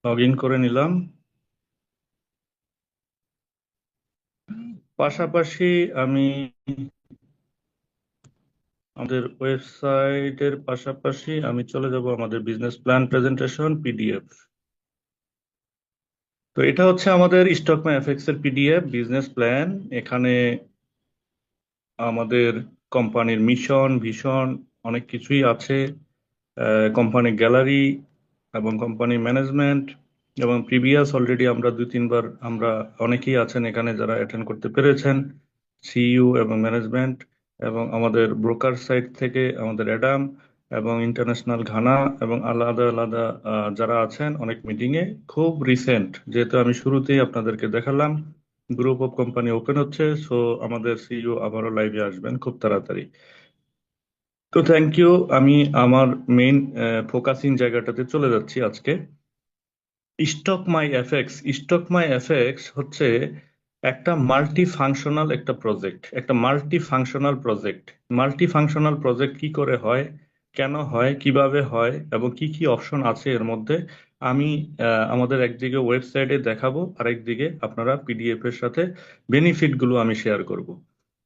Log in করে নিলাম। পাশাপাশি আমি আমাদের ওয়েবসাইটের পাশাপাশি আমি চলে যাব আমাদের বিজনেস প্ল্যান প্রেজেন্টেশন পিডিএফ। তো এটা হচ্ছে আমাদের স্টক মাই এফএক্স এর পিডিএফ বিজনেস প্ল্যান। এখানে আমাদের কোম্পানির মিশন ভিশন অনেক কিছুই আছে। কোম্পানি গ্যালারি এবং কোম্পানি ম্যানেজমেন্ট এবং প্রিভিয়াস অলরেডি আমরা দুই তিনবার আমরা অনেকেই আছেন এখানে যারা অ্যাটেন্ড করতে পেরেছেন, সিইও এবং ম্যানেজমেন্ট এবং আমাদের ব্রোকার সাইড থেকে আমাদের অ্যাডাম এবং ইন্টারন্যাশনাল ঘানা এবং আলাদা আলাদা যারা আছেন অনেক মিটিংয়ে। খুব রিসেন্ট যেহেতু আমি শুরুতেই আপনাদেরকে দেখালাম গ্রুপ অফ কোম্পানি ওপেন হচ্ছে, সো আমাদের সিইও আবারও লাইভে আসবেন খুব তাড়াতাড়ি। তো থ্যাংক ইউ। আমি আমার মেইন ফোকাসিং জায়গাটাতে চলে যাচ্ছি আজকে। স্টক মাই এফএক্স হচ্ছে একটা মাল্টি ফাংশনাল একটা প্রজেক্ট, একটা মাল্টি ফাংশনাল প্রজেক্ট কি করে হয়, কেন হয়, কিভাবে হয় এবং কি কি অপশন আছে এর মধ্যে। আমি আমাদের একদিকে ওয়েবসাইটে দেখাবো, আরেকদিকে আপনারা পিডিএফ এর সাথে বেনিফিট গুলো আমি শেয়ার করব।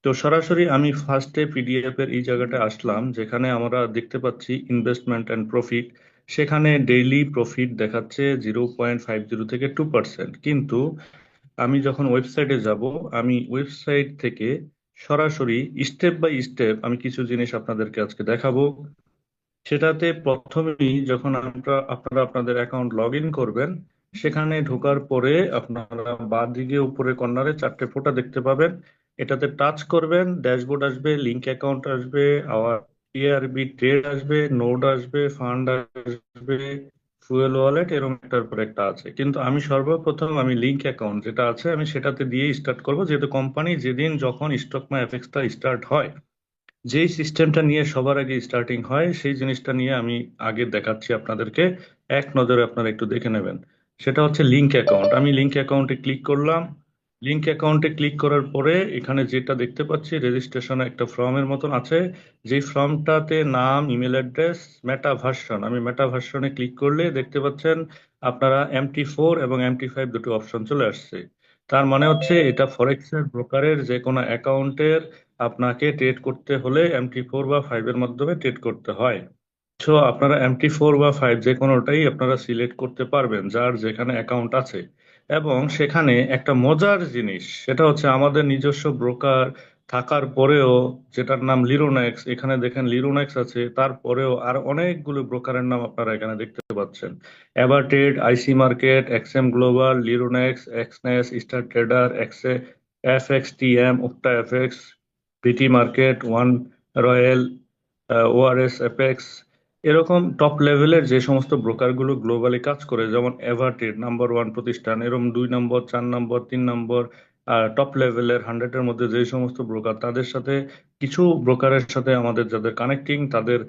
তো সরাসরি আমি ফার্স্টে পিডিএফ এর এই জায়গাটা আসলাম যেখানে আমরা দেখতে পাচ্ছি ইনভেস্টমেন্ট অ্যান্ড প্রফিট। সেখানে ডেইলি প্রফিট দেখাচ্ছে 0.50 থেকে 2%, কিন্তু আমি যখন ওয়েবসাইটে যাব, আমি ওয়েবসাইট থেকে সরাসরি স্টেপ বাই স্টেপ আমি কিছু জিনিস আপনাদেরকে আজকে দেখাবো। সেটাতে প্রথমেই যখন আপনারা আপনাদের অ্যাকাউন্ট লগ ইন করবেন, সেখানে ঢোকার পরে আপনারা বাঁ দিকে উপরে কর্নারে চারটে ফোঁটা দেখতে পাবেন। এটাতে টাচ করবেন, ড্যাশবোর্ড আসবে, লিঙ্ক অ্যাকাউন্ট আসবে, আওয়ার এআরবি ট্রেড আসবে, নোড আসবে, ফান্ড আসবে, ফুয়েল ওয়ালেট, এরকম একটার পর একটা আছে। কিন্তু আমি সর্বপ্রথম আমি লিঙ্ক অ্যাকাউন্ট যেটা আছে আমি সেটাতে দিয়ে স্টার্ট করব, যেহেতু কোম্পানি যেদিন যখন স্টক মাই এফএক্সটা স্টার্ট হয়, যেই সিস্টেমটা নিয়ে সবার আগে স্টার্টিং হয় সেই জিনিসটা নিয়ে আমি আগে দেখাচ্ছি আপনাদেরকে। এক নজরে আপনারা একটু দেখে নেবেন। সেটা হচ্ছে লিঙ্ক অ্যাকাউন্ট। আমি লিঙ্ক অ্যাকাউন্টে ক্লিক করলাম। লিঙ্ক অ্যাকাউন্টে ক্লিক করার পরে এখানে যেটা দেখতে পাচ্ছি রেজিস্ট্রেশন একটা ফর্মের মতন আছে, যেই ফর্মটাতে নাম, ইমেল অ্যাড্রেস, মেটা ভার্সন। আমি মেটা ভার্সনে ক্লিক করলে দেখতে পাচ্ছেন আপনারা MT4 এবং MT5 দুটো অপশন চলে আসছে। তার মানে হচ্ছে এটা ফরেক্সের ব্রোকারের যে কোনো অ্যাকাউন্টের আপনাকে ট্রেড করতে হলে MT4 বা 5 এর মাধ্যমে ট্রেড করতে হয়। সো আপনারা MT4 বা 5 যে কোনোটাই আপনারা সিলেক্ট করতে পারবেন যার যেখানে অ্যাকাউন্ট আছে। এবং সেখানে একটা মজার জিনিস সেটা হচ্ছে আমাদের নিজস্ব ব্রোকার থাকার পরেও, যেটার নাম লিরোনেক্স, এখানে দেখেন লিরোনেক্স আছে, তারপরেও আর অনেকগুলো ব্রোকারের নাম আপনারা এখানে দেখতে পাচ্ছেন। Evertrade, IC Market, XM Global, Lironex, Exness, Star Trader, এক্সে, FXTM, Octa FX, VT Market, One Royal, ORS Apex. এরকম টপ লেভেলের যে সমস্ত ব্রোকার গুলো গ্লোবালি কাজ করে, যেমন এভারটেড নাম্বার 1 প্রতিষ্ঠান, এরকম 2 নম্বর, 4 নম্বর, 3 নম্বর টপ লেভেলের 100-এর মধ্যে যে সমস্ত ব্রোকার, তাদের সাথে কিছু ব্রোকারের সাথে আমাদের যাদের কানেক্টিং তাদের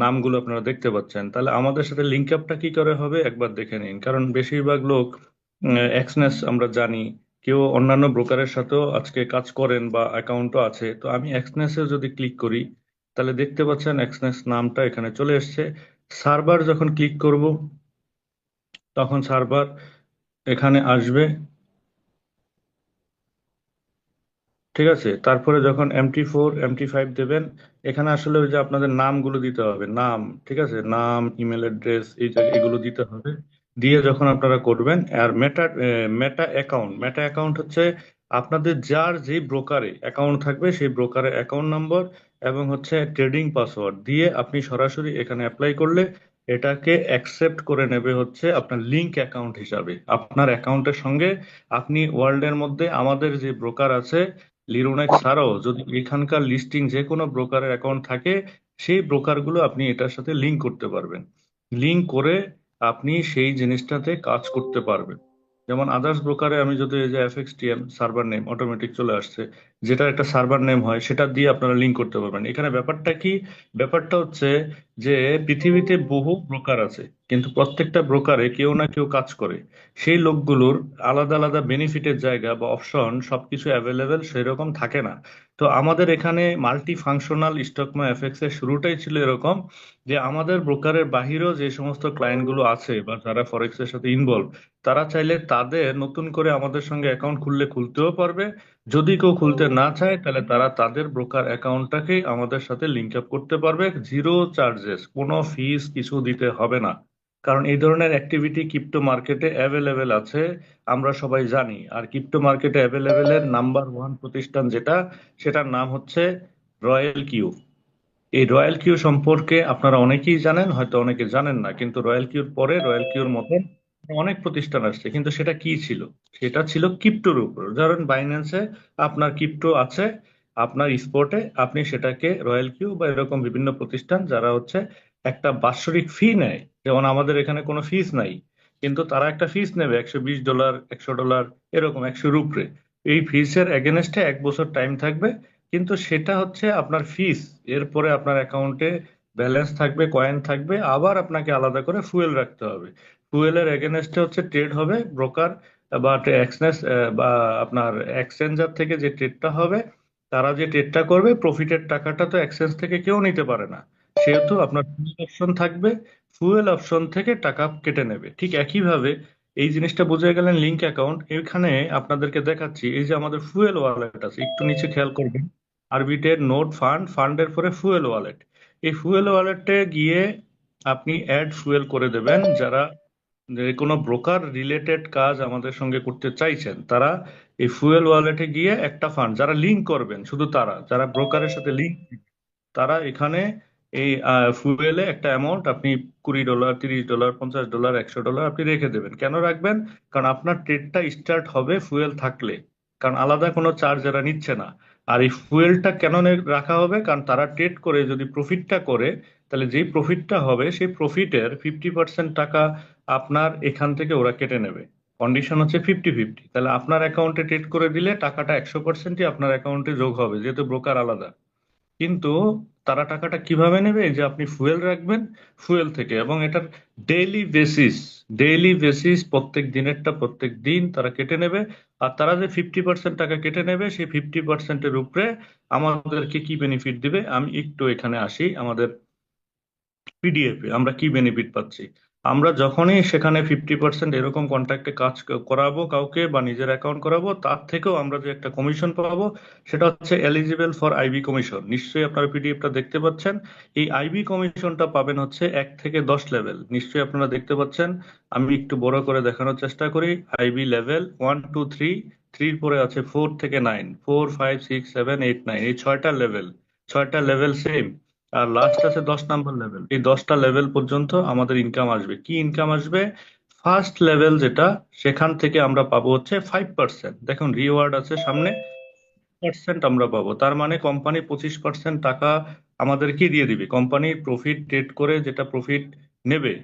নামগুলো আপনারা দেখতে পাচ্ছেন। তাহলে আমাদের সাথে লিঙ্ক আপটা কি করে হবে একবার দেখে নিন, কারণ বেশিরভাগ লোক এক্সনেস আমরা জানি, কেউ অন্যান্য ব্রোকারের সাথেও আজকে কাজ করেন বা অ্যাকাউন্টও আছে। তো আমি এক্সনেসে যদি ক্লিক করি তাহলে দেখতে পাচ্ছেন এক্সনেস নামটা এখানে চলে এসেছে। সার্ভার যখন ক্লিক করব তখন সার্ভার এখানে আসবে। ঠিক আছে, তারপরে যখন MT4 MT5 দেবেন, এখানে আসলে ওই যে আপনাদের নামগুলো দিতে হবে, নাম, ঠিক আছে, নাম, ইমেল অ্যাড্রেস, এই জায়গায় এগুলো দিতে হবে। দিয়ে যখন আপনারা করবেন, আর মেটা অ্যাকাউন্ট হচ্ছে আপনাদের যার যেই ব্রোকারে অ্যাকাউন্ট থাকবে সেই ব্রোকারের অ্যাকাউন্ট নম্বর এবং হচ্ছে ট্রেডিং পাসওয়ার্ড দিয়ে আপনি সরাসরি এখানে অ্যাপ্লাই করলে এটাকে অ্যাকসেপ্ট করে নেবে হচ্ছে আপনার লিংক অ্যাকাউন্ট হিসাবে আপনার অ্যাকাউন্টের সঙ্গে। আপনি ওয়ার্ল্ডের মধ্যে আমাদের যে ব্রোকার আছে লিরোনেক্স ছাড়াও যদি এখানকার লিস্টিং যে কোনো ব্রোকারের অ্যাকাউন্ট থাকে, সেই ব্রোকারগুলো আপনি এটার সাথে লিংক করতে পারবেন। লিংক করে আপনি সেই জিনিসটাতে কাজ করতে পারবেন। যেমন আদার্স ব্রোকারে আমি যদি এই যে FXTM সার্ভার নেম অটোমেটিক চলে আসছে, যেটার একটা সার্ভার নেম হয়, সেটা দিয়ে আপনারা লিঙ্ক করতে পারবেন। এখানে ব্যাপারটা কি? ব্যাপারটা হচ্ছে যে পৃথিবীতে বহু ব্রোকার আছে, কিন্তু প্রত্যেকটা ব্রোকারে কেউ না কেউ কাজ করে। সেই লোকগুলোর আলাদা আলাদা বেনিফিটের জায়গা বা অপশন সবকিছু অ্যাভেলেবেল সেরকম থাকে না। তো আমাদের এখানে মাল্টি ফাংশনাল স্টকমা এফএক্স এর শুরুটাই ছিল এরকম, যে আমাদের ব্রোকারের বাহিরেও যে সমস্ত ক্লায়েন্ট গুলো আছে বা যারা ফরেক্স এর সাথে ইনভলভ, তারা চাইলে তাদের নতুন করে আমাদের সঙ্গে অ্যাকাউন্ট খুললে খুলতেও পারবে। যদি কেউ খুলতে না চায় তাহলে তারা তাদের ব্রোকার অ্যাকাউন্টটাকে আমাদের সাথে লিঙ্ক আপ করতে পারবে, জিরো চার্জেস, কোনো ফিস কিছু দিতে হবে না। কারণ এই ধরনের অ্যাক্টিভিটি ক্রিপ্টো মার্কেটে অ্যাভেলেবেল আছে, আমরা সবাই জানি। আর ক্রিপ্টো মার্কেটে অ্যাভেলেবেলের নাম্বার ওয়ান প্রতিষ্ঠান যেটা, সেটার নাম হচ্ছে রয়্যাল কিউ। এই রয়্যাল কিউ সম্পর্কে আপনারা অনেকেই জানেন, হয়তো অনেকে জানেন না, কিন্তু রয়্যাল কিউর পরে রয়্যাল কিউর মতন অনেক প্রতিষ্ঠান আসছে, কিন্তু সেটা কি ছিল? সেটা ছিল ক্রিপ্টোর উপর। ধরেন বাইন্যান্সে আপনার ক্রিপ্টো আছে, আপনার স্পটে আপনি সেটাকে রয়্যাল কিউ বা এরকম বিভিন্ন প্রতিষ্ঠান যারা হচ্ছে একটা বাৎসরিক ফি নেয়, যেমন আমাদের এখানে কোনো ফিস নাই, কিন্তু তারা একটা ফিস নেবে $120, $100, এরকম 100-র উপরে। এই ফিসের এগেনস্টে 1 বছর টাইম থাকবে, কিন্তু সেটা হচ্ছে আপনার ফিস। এরপরে আপনার অ্যাকাউন্টে ব্যালেন্স থাকবে, কয়েন থাকবে, আবার আপনাকে আলাদা করে ফুয়েল রাখতে হবে। ফুয়েলের এগেনস্টে হচ্ছে ট্রেড হবে, ব্রোকার বা এক্সচেঞ্জ বা আপনার এক্সচেঞ্জার থেকে যে ট্রেডটা হবে, তারা যে ট্রেডটা করবে, প্রফিটের টাকাটা তো এক্সচেঞ্জ থেকে কেউ নিতে পারে না, সেহেতু আপনার ফুয়েল অপশন থাকবে, ফুয়েল অপশন থেকে টাকা কেটে নেবে। ঠিক একইভাবে এই জিনিসটা বুঝে গেলেন লিঙ্ক অ্যাকাউন্ট। এখানে আপনাদেরকে দেখাচ্ছি, এই যে আমাদের ফুয়েল ওয়ালেট আছে, একটু নিচে খেয়াল করবেন, আরবিটের নোট ফান্ড, ফান্ডের পরে ফুয়েল ওয়ালেট। এই ফুয়েল ওয়ালেটে গিয়ে আপনি অ্যাড ফুয়েল করে দেবেন। যারা যে কোনো ব্রোকার রিলেটেড কাজ আমাদের সঙ্গে করতে চাইছেন, তারা এই ফুয়েল ওয়ালেটে গিয়ে একটা ফান্ড, যারা লিঙ্ক করবেন, শুধু তারা যারা ব্রোকারের সাথে লিঙ্ক, তারা এখানে এই ফুয়েলে একটা অ্যামাউন্ট আপনি $20, $30, $50, $100 আপনি রেখে দেবেন। কেন রাখবেন? কারণ আপনার ট্রেডটা স্টার্ট হবে ফুয়েল থাকলে, কারণ আলাদা কোনো চার্জ এরা নিচ্ছে না। আর এই ফুয়েলটা কেন রাখা হবে? কারণ তারা ট্রেড করে যদি প্রফিটটা করে, তাহলে যেই প্রফিটটা হবে সেই প্রফিটের 50% টাকা আপনার এখান থেকে ওরা কেটে নেবে। কন্ডিশন হচ্ছে 50-50। তাহলে আপনার অ্যাকাউন্টে ট্রেড করে দিলে টাকাটা 100%ই আপনার অ্যাকাউন্টে যোগ হবে, যেহেতু ব্রোকার আলাদা। কিন্তু তারা টাকাটা কিভাবে নেবে? এই যে আপনি ফুয়েল রাখবেন, ফুয়েল থেকে, এবং এটার ডেইলি বেসিস, ডেইলি বেসিস প্রত্যেক দিনেরটা প্রত্যেক দিন তারা কেটে নেবে। আর তারা যে 50% টাকা কেটে নেবে, সেই 50%-এর উপরে আমাদেরকে কি বেনিফিট দিবে, আমি একটু এখানে আসি। আমাদের পিডিএফ এ আমরা কি বেনিফিট পাচ্ছি? আমরা যখনই সেখানে 50% এরকম কন্ট্রাক্টে কাজ করাবো কাউকে বা নিজের অ্যাকাউন্ট করাবো, তার থেকেও আমরা যে একটা কমিশন পাবো, সেটা হচ্ছে এলিজিবল ফর আইবি কমিশন। নিশ্চয়ই আপনারা পিডিএফটা দেখতে পাচ্ছেন। এই আইবি কমিশনটা পাবেন হচ্ছে 1 থেকে 10 লেভেল, নিশ্চয়ই আপনারা দেখতে পাচ্ছেন। আমি একটু বড় করে দেখানোর চেষ্টা করি। আইবি লেভেল 1, 2, 3, থ্রির পরে আছে 4 থেকে 9, 4, 5, 6, 7, 8, 9, এই 6টা লেভেল, 6টা লেভেল সেম। আর লাস্ট আছে 10 নম্বর লেভেল। এই 10টা লেভেল পর্যন্ত আমাদের ইনকাম আসবে। কি ইনকাম আসবে? ফার্স্ট লেভেল যেটা, সেখান থেকে আমরা পাবো হচ্ছে 5%। দেখুন রিওয়ার্ড আছে সামনে, পার্সেন্ট আমরা পাবো। তার মানে কোম্পানি 25% টাকা আমাদেরকে দিয়ে দিবে। কোম্পানি প্রফিট ট্রেড করে যেটা প্রফিট নেবে,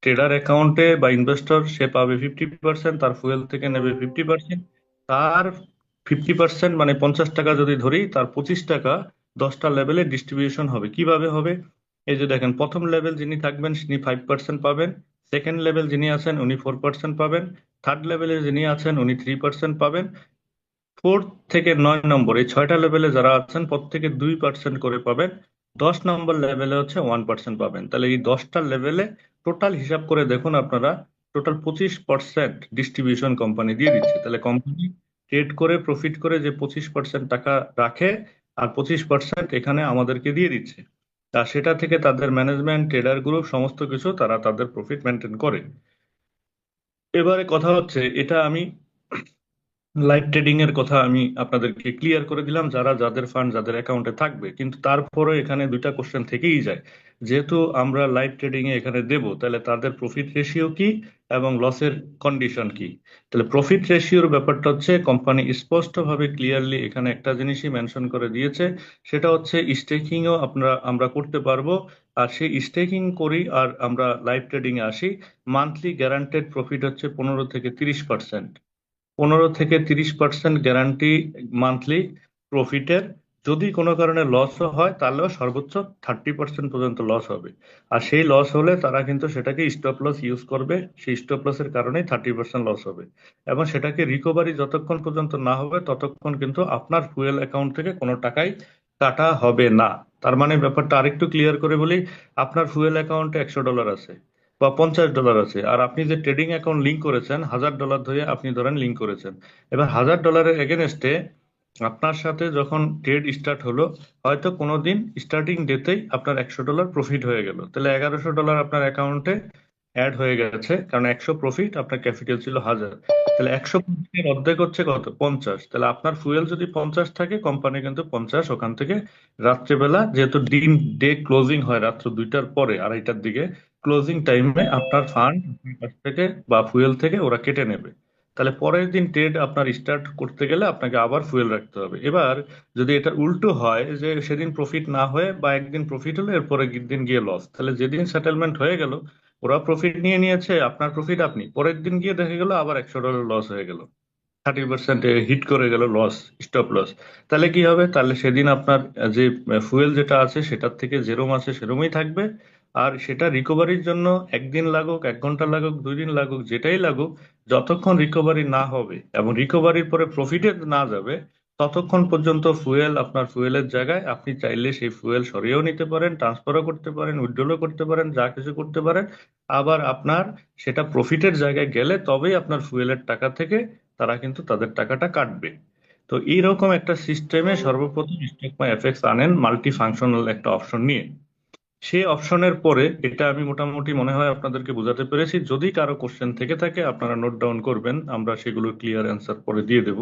ট্রেডার অ্যাকাউন্টে বা ইনভেস্টর সে পাবে 50%, তার ফুয়েল থেকে নেবে 50%। তার 50% মানে 50 টাকা যদি ধরি, তার 25 টাকা 10টা লেভেলে ডিস্ট্রিবিউশন হবে। কিভাবে হবে? এই যে দেখেন, প্রথম লেভেল যিনি থাকবেন তিনি 5% পাবেন, সেকেন্ড লেভেল যিনি আছেন উনি 4% পাবেন, থার্ড লেভেলে যিনি আছেন উনি 3% পাবেন, 4 থেকে 9 নম্বর, এই 6টা লেভেলে যারা আছেন প্রত্যেকে 2% করে পাবেন, 10 নম্বর লেভেলে হচ্ছে 1% পাবেন। তাহলে এই 10টা লেভেলে টোটাল হিসাব করে দেখুন আপনারা, টোটাল 25% ডিস্ট্রিবিউশন কোম্পানি দিয়ে দিচ্ছে। তাহলে কোম্পানি ট্রেড করে প্রফিট করে যে 25% টাকা রাখে, আর 25% এখানে আমাদেরকে দিয়ে দিচ্ছে। তা সেটা থেকে তাদের ম্যানেজমেন্ট, ট্রেডার গ্রুপ, সমস্ত কিছু তারা তাদের প্রফিট মেনটেন করে। এবারে কথা হচ্ছে, এটা আমি লাইভ ট্রেডিং এর কথা আমি আপনাদেরকে ক্লিয়ার করে দিলাম, যারা যাদের ফান্ড যাদের অ্যাকাউন্টে থাকবে। কিন্তু তারপরে এখানে দুইটা কোশ্চেন থেকেই যায়, যেহেতু আমরা লাইভ ট্রেডিং এ এখানে দেব, তাহলে তাদের প্রফিট রেশিও কি এবং লসের কন্ডিশন কি? তাহলে প্রফিট রেশিওর ব্যাপারটা হচ্ছে কোম্পানি স্পষ্টভাবে ক্লিয়ারলি এখানে একটা জিনিসই মেনশন করে দিয়েছে, সেটা হচ্ছে স্টেকিংও আমরা করতে পারবো। আর সেই স্টেকিং করি আর আমরা লাইভ ট্রেডিং এ আসি, মান্থলি গ্যারান্টেড প্রফিট হচ্ছে 15 থেকে 30%। 15 থেকে 30% গ্যারান্টি মান্থলি। প্রফিটের, যদি কোনো কারণে লসও হয় তাহলেও সর্বোচ্চ 30% পর্যন্ত লস হবে। আর সেই লস হলে তারা কিন্তু সেটাকে স্টপ লস ইউজ করবে, সেই স্টপ লসের কারণেই 30% লস হবে। এবং সেটাকে রিকভারি যতক্ষণ পর্যন্ত না হবে ততক্ষণ কিন্তু আপনার ফুয়েল অ্যাকাউন্ট থেকে কোনো টাকাই কাটা হবে না। তার মানে ব্যাপারটা আরেকটু ক্লিয়ার করে বলি, আপনার ফুয়েল অ্যাকাউন্টে $100 আছে বা $50 আছে, আর আপনি যে ট্রেডিং অ্যাকাউন্ট লিঙ্ক করেছেন $1000 ধরে আপনি ধরেন লিঙ্ক করেছেন। এবার $1000 এগেনস্টে আপনার সাথে যখন ট্রেড স্টার্ট হলো, হয়তো কোনোদিন স্টার্টিং ডেতেই আপনার $100 প্রফিট হয়ে গেল, তাহলে $1100 আপনার অ্যাকাউন্টে অ্যাড হয়ে গেছে, কারণ 100 প্রফিট, আপনার ক্যাপিটাল ছিল 1000। তাহলে 150 এর অর্ধেক হচ্ছে কত? 50। তাহলে আপনার ফুয়েল যদি 50 থাকে, কোম্পানি কিন্তু 50 ওখান থেকে রাত্রেবেলা, যেহেতু দিন ডে ক্লোজিং হয় রাত্র 2টার পরে, 2:30টার দিকে ক্লোজিং টাইমে আপনার ফান্ড কাছ থেকে বা ফুয়েল থেকে ওরা কেটে নেবে। তাহলে পরের দিন ট্রেড আপনার স্টার্ট করতে গেলে আপনাকে আবার ফুয়েল রাখতে হবে। এবার যদি এটা উল্টো হয়, যে সেদিন প্রফিট না হয়ে বা একদিন প্রফিট হলো এরপরে দিন গিয়ে লস, তাহলে যেদিন সেটেলমেন্ট হয়ে গেল ওরা প্রফিট নিয়ে নিয়েছে, আপনার প্রফিট আপনি, পরের দিন গিয়ে দেখা গেল আবার $100 লস হয়ে গেল, 30% হিট করে গেল লস, স্টপ লস। তাহলে কি হবে? তাহলে সেদিন আপনার যে ফুয়েল যেটা আছে সেটার থেকে যেরম আছে সেরমই থাকবে। আর সেটা রিকভারির জন্য একদিন লাগুক, 1 ঘন্টা লাগুক, 2 দিন লাগুক, যেটাই লাগুক, যতক্ষণ রিকভারি না হবে এবং রিকভারির পরে প্রফিটে না যাবে, ততক্ষণ পর্যন্ত ফুয়েল আপনার ফুয়েলের জায়গায় আপনি চাইলে সেই ফুয়েল সরিয়েও নিতে পারেন, ট্রান্সফারও করতে পারেন, উইথড্রলও করতে পারেন, যা কিছু করতে পারেন। আবার আপনার সেটা প্রফিটের জায়গায় গেলে তবেই আপনার ফুয়েলের টাকা থেকে তারা কিন্তু তাদের টাকাটা কাটবে। তো এইরকম একটা সিস্টেমে সর্বপ্রথম স্টক মাই এফএক্স আনেন মাল্টি ফাংশনাল একটা অপশন নিয়ে। সেই অপশনের পরে, এটা আমি মোটামুটি মনে হয় আপনাদেরকে বোঝাতে পেরেছি। যদি কারো কোশ্চেন থেকে থাকে আপনারা নোট ডাউন করবেন, আমরা সেগুলো ক্লিয়ার অ্যান্সার পরে দিয়ে দেব।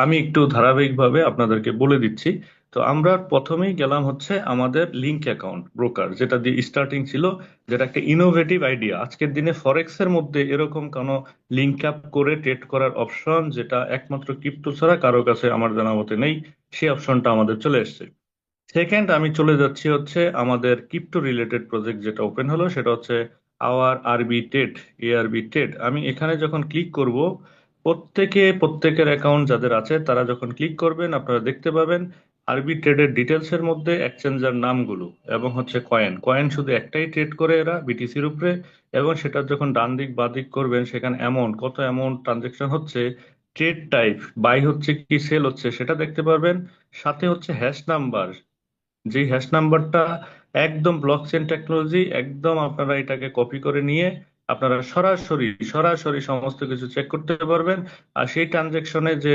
আমি একটু ধারাবাহিকভাবে আপনাদেরকে বলে দিচ্ছি। তো আমরা প্রথমেই গেলাম হচ্ছে আমাদের লিঙ্ক অ্যাকাউন্ট ব্রোকার, যেটা দিয়ে স্টার্টিং ছিল, যেটা একটা ইনোভেটিভ আইডিয়া। আজকের দিনে ফরেক্স এর মধ্যে এরকম কোনো লিঙ্ক আপ করে ট্রেড করার অপশন, যেটা একমাত্র ক্রিপ্টো ছাড়া কারো কাছে আমার জানা মতে নেই, সেই অপশনটা আমাদের চলে এসেছে। সেকেন্ড, আমি চলে যাচ্ছি হচ্ছে আমাদের ক্রিপ্টো রিলেটেড প্রজেক্ট যেটা ওপেন হলো, সেটা হচ্ছে আওয়ার আরবি টেড, এআরবি টেড। আমি এখানে যখন ক্লিক করব, প্রত্যেকের অ্যাকাউন্ট যাদের আছে তারা যখন ক্লিক করবেন আপনারা দেখতে পাবেন আরবি ট্রেডের ডিটেলস এর মধ্যে এক্সচেঞ্জার নামগুলো এবং হচ্ছে কয়েন। কয়েন শুধু একটাই ট্রেড করে এরা বিটিসির উপরে, এবং সেটা যখন ডান দিক বাঁ দিক করবেন সেখানে অ্যামাউন্ট, কত অ্যামাউন্ট ট্রানজেকশন হচ্ছে, ট্রেড টাইপ, বাই হচ্ছে কি সেল হচ্ছে সেটা দেখতে পারবেন। সাথে হচ্ছে হ্যাশ নাম্বার, যে হ্যাশ নাম্বারটা একদম ব্লক চেইন টেকনোলজি, একদম আপনারা এটাকে কপি করে নিয়ে আপনারা সরাসরি সরাসরি সমস্ত কিছু চেক করতে পারবেন। আর সেই ট্রানজেকশনে যে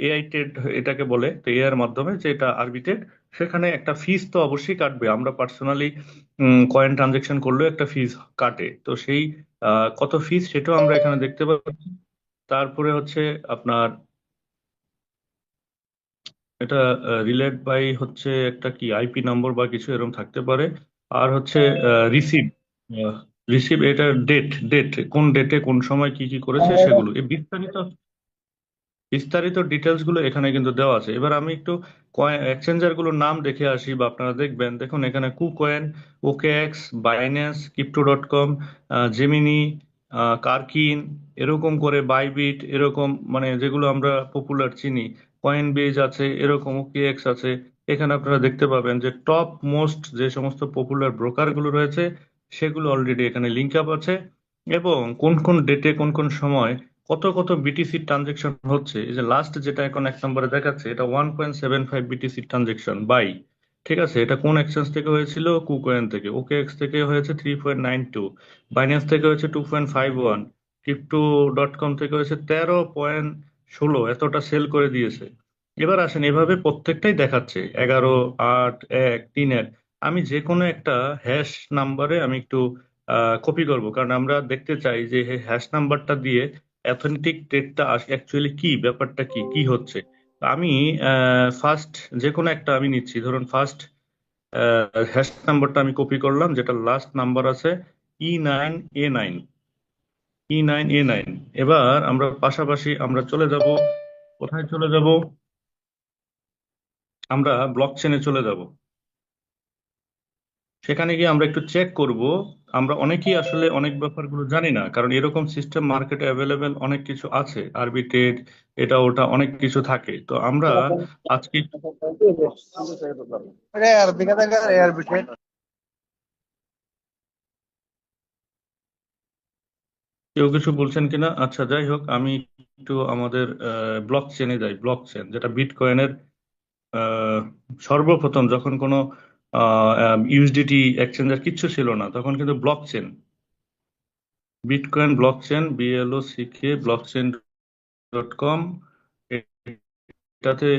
এআই টেড এটাকে বলে, তো এআই এর মাধ্যমে যেটা আরবিটেড, সেখানে একটা ফিস তো অবশ্যই কাটবে। আমরা পার্সোনালি কয়েন ট্রানজেকশন করলেও একটা ফিস কাটে, তো সেই কত ফিস সেটাও আমরা এখানে দেখতে পাচ্ছি। তারপরে হচ্ছে আপনার এটা রিলেট বাই হচ্ছে একটা কি আইপি নম্বর বা কিছু এরকম থাকতে পারে। আর হচ্ছে রিসিভ, রিসিভ এটা ডেট, কোন ডেটে কোন সময় কি কি করেছে সেগুলো, এই বিস্তারিত বিস্তারিত ডিটেলস গুলো এখানে কিন্তু দেওয়া আছে। এবার আমি একটু এক্সচেঞ্জার গুলোর নাম দেখে আসি, বা আপনারা দেখবেন, দেখুন এখানে কুকয়েন, ওকেএক্স, বাইন্যান্স, ক্রিপ্টো.com, জেমিনি, কার্কিন, এরকম করে বাইবিট, এরকম মানে যেগুলো আমরা পপুলার চিনি, কয়েন বেজ আছে, এরকম ওকেএক্স আছে। এখানে আপনারা দেখতে পাবেন যে টপ মোস্ট যে সমস্ত পপুলার ব্রোকার গুলো রয়েছে সেগুলো অলরেডি এখানে লিঙ্ক আপ আছে। এবং কোন কোন ডেটে কোন কোন সময় কত কত বিটিসি ট্রানজেকশন হচ্ছে, এই যে লাস্ট যেটা এখন 1 নম্বরে দেখাচ্ছে, এটা 1.75 বিটিসি ট্রানজেকশন বাই। ঠিক আছে, এটা কোন এক্সচেঞ্জ থেকে হয়েছিল? কুকয়েন থেকে। ওকে এক্স থেকে হয়েছে 3.92, বাইন্যান্স থেকে হয়েছে 2.51, ক্রিপ্টো.com থেকে হয়েছে 13.16, এতটা সেল করে দিয়েছে। এবার আসেন, এভাবে প্রত্যেকটাই দেখাচ্ছে 11, 8, 1, 3 আমি যে কোনো একটা হ্যাশ নাম্বারে আমি একটু কপি করব, কারণ আমরা দেখতে চাই যে হ্যাশ নাম্বারটা দিয়ে অথেন্টিক ডেটটা অ্যাকচুয়ালি কি, ব্যাপারটা কি কি হচ্ছে। তো আমি ফার্স্ট যে কোনো একটা আমি নিচ্ছি, ধরুন ফার্স্ট হ্যাশ নাম্বারটা আমি কপি করলাম, যেটা লাস্ট নাম্বার আছে E9A9, E9A9। এবার আমরা পাশাপাশি আমরা চলে যাব, কোথায় চলে যাব? আমরা ব্লক চেনে চলে যাব। সেখানে গিয়ে আমরা একটু চেক করব। আমরা অনেকেই আসলে অনেক ব্যাপারগুলো জানি না, কারণ এরকম সিস্টেম মার্কেটে অ্যাভেলেবেল অনেক কিছু আছে, আরবিট্রেজ এটা ওটা অনেক কিছু থাকে। তো আমরা আজকে यार दिखा था यार बिठे কেউ কিছু বলছেন কিনা? আচ্ছা, যাই হোক, আমি একটু আমাদের ব্লক চেনে যাই। ব্লক চেন যেটা বিটকয়েনের সর্বপ্রথম যখন কোনো ইউএসডিটি এক্সচেঞ্জার কিচ্ছু ছিল না, তখন কিন্তু block chain, bitcoin block chain, BLOCK blockchain.com, এটাতে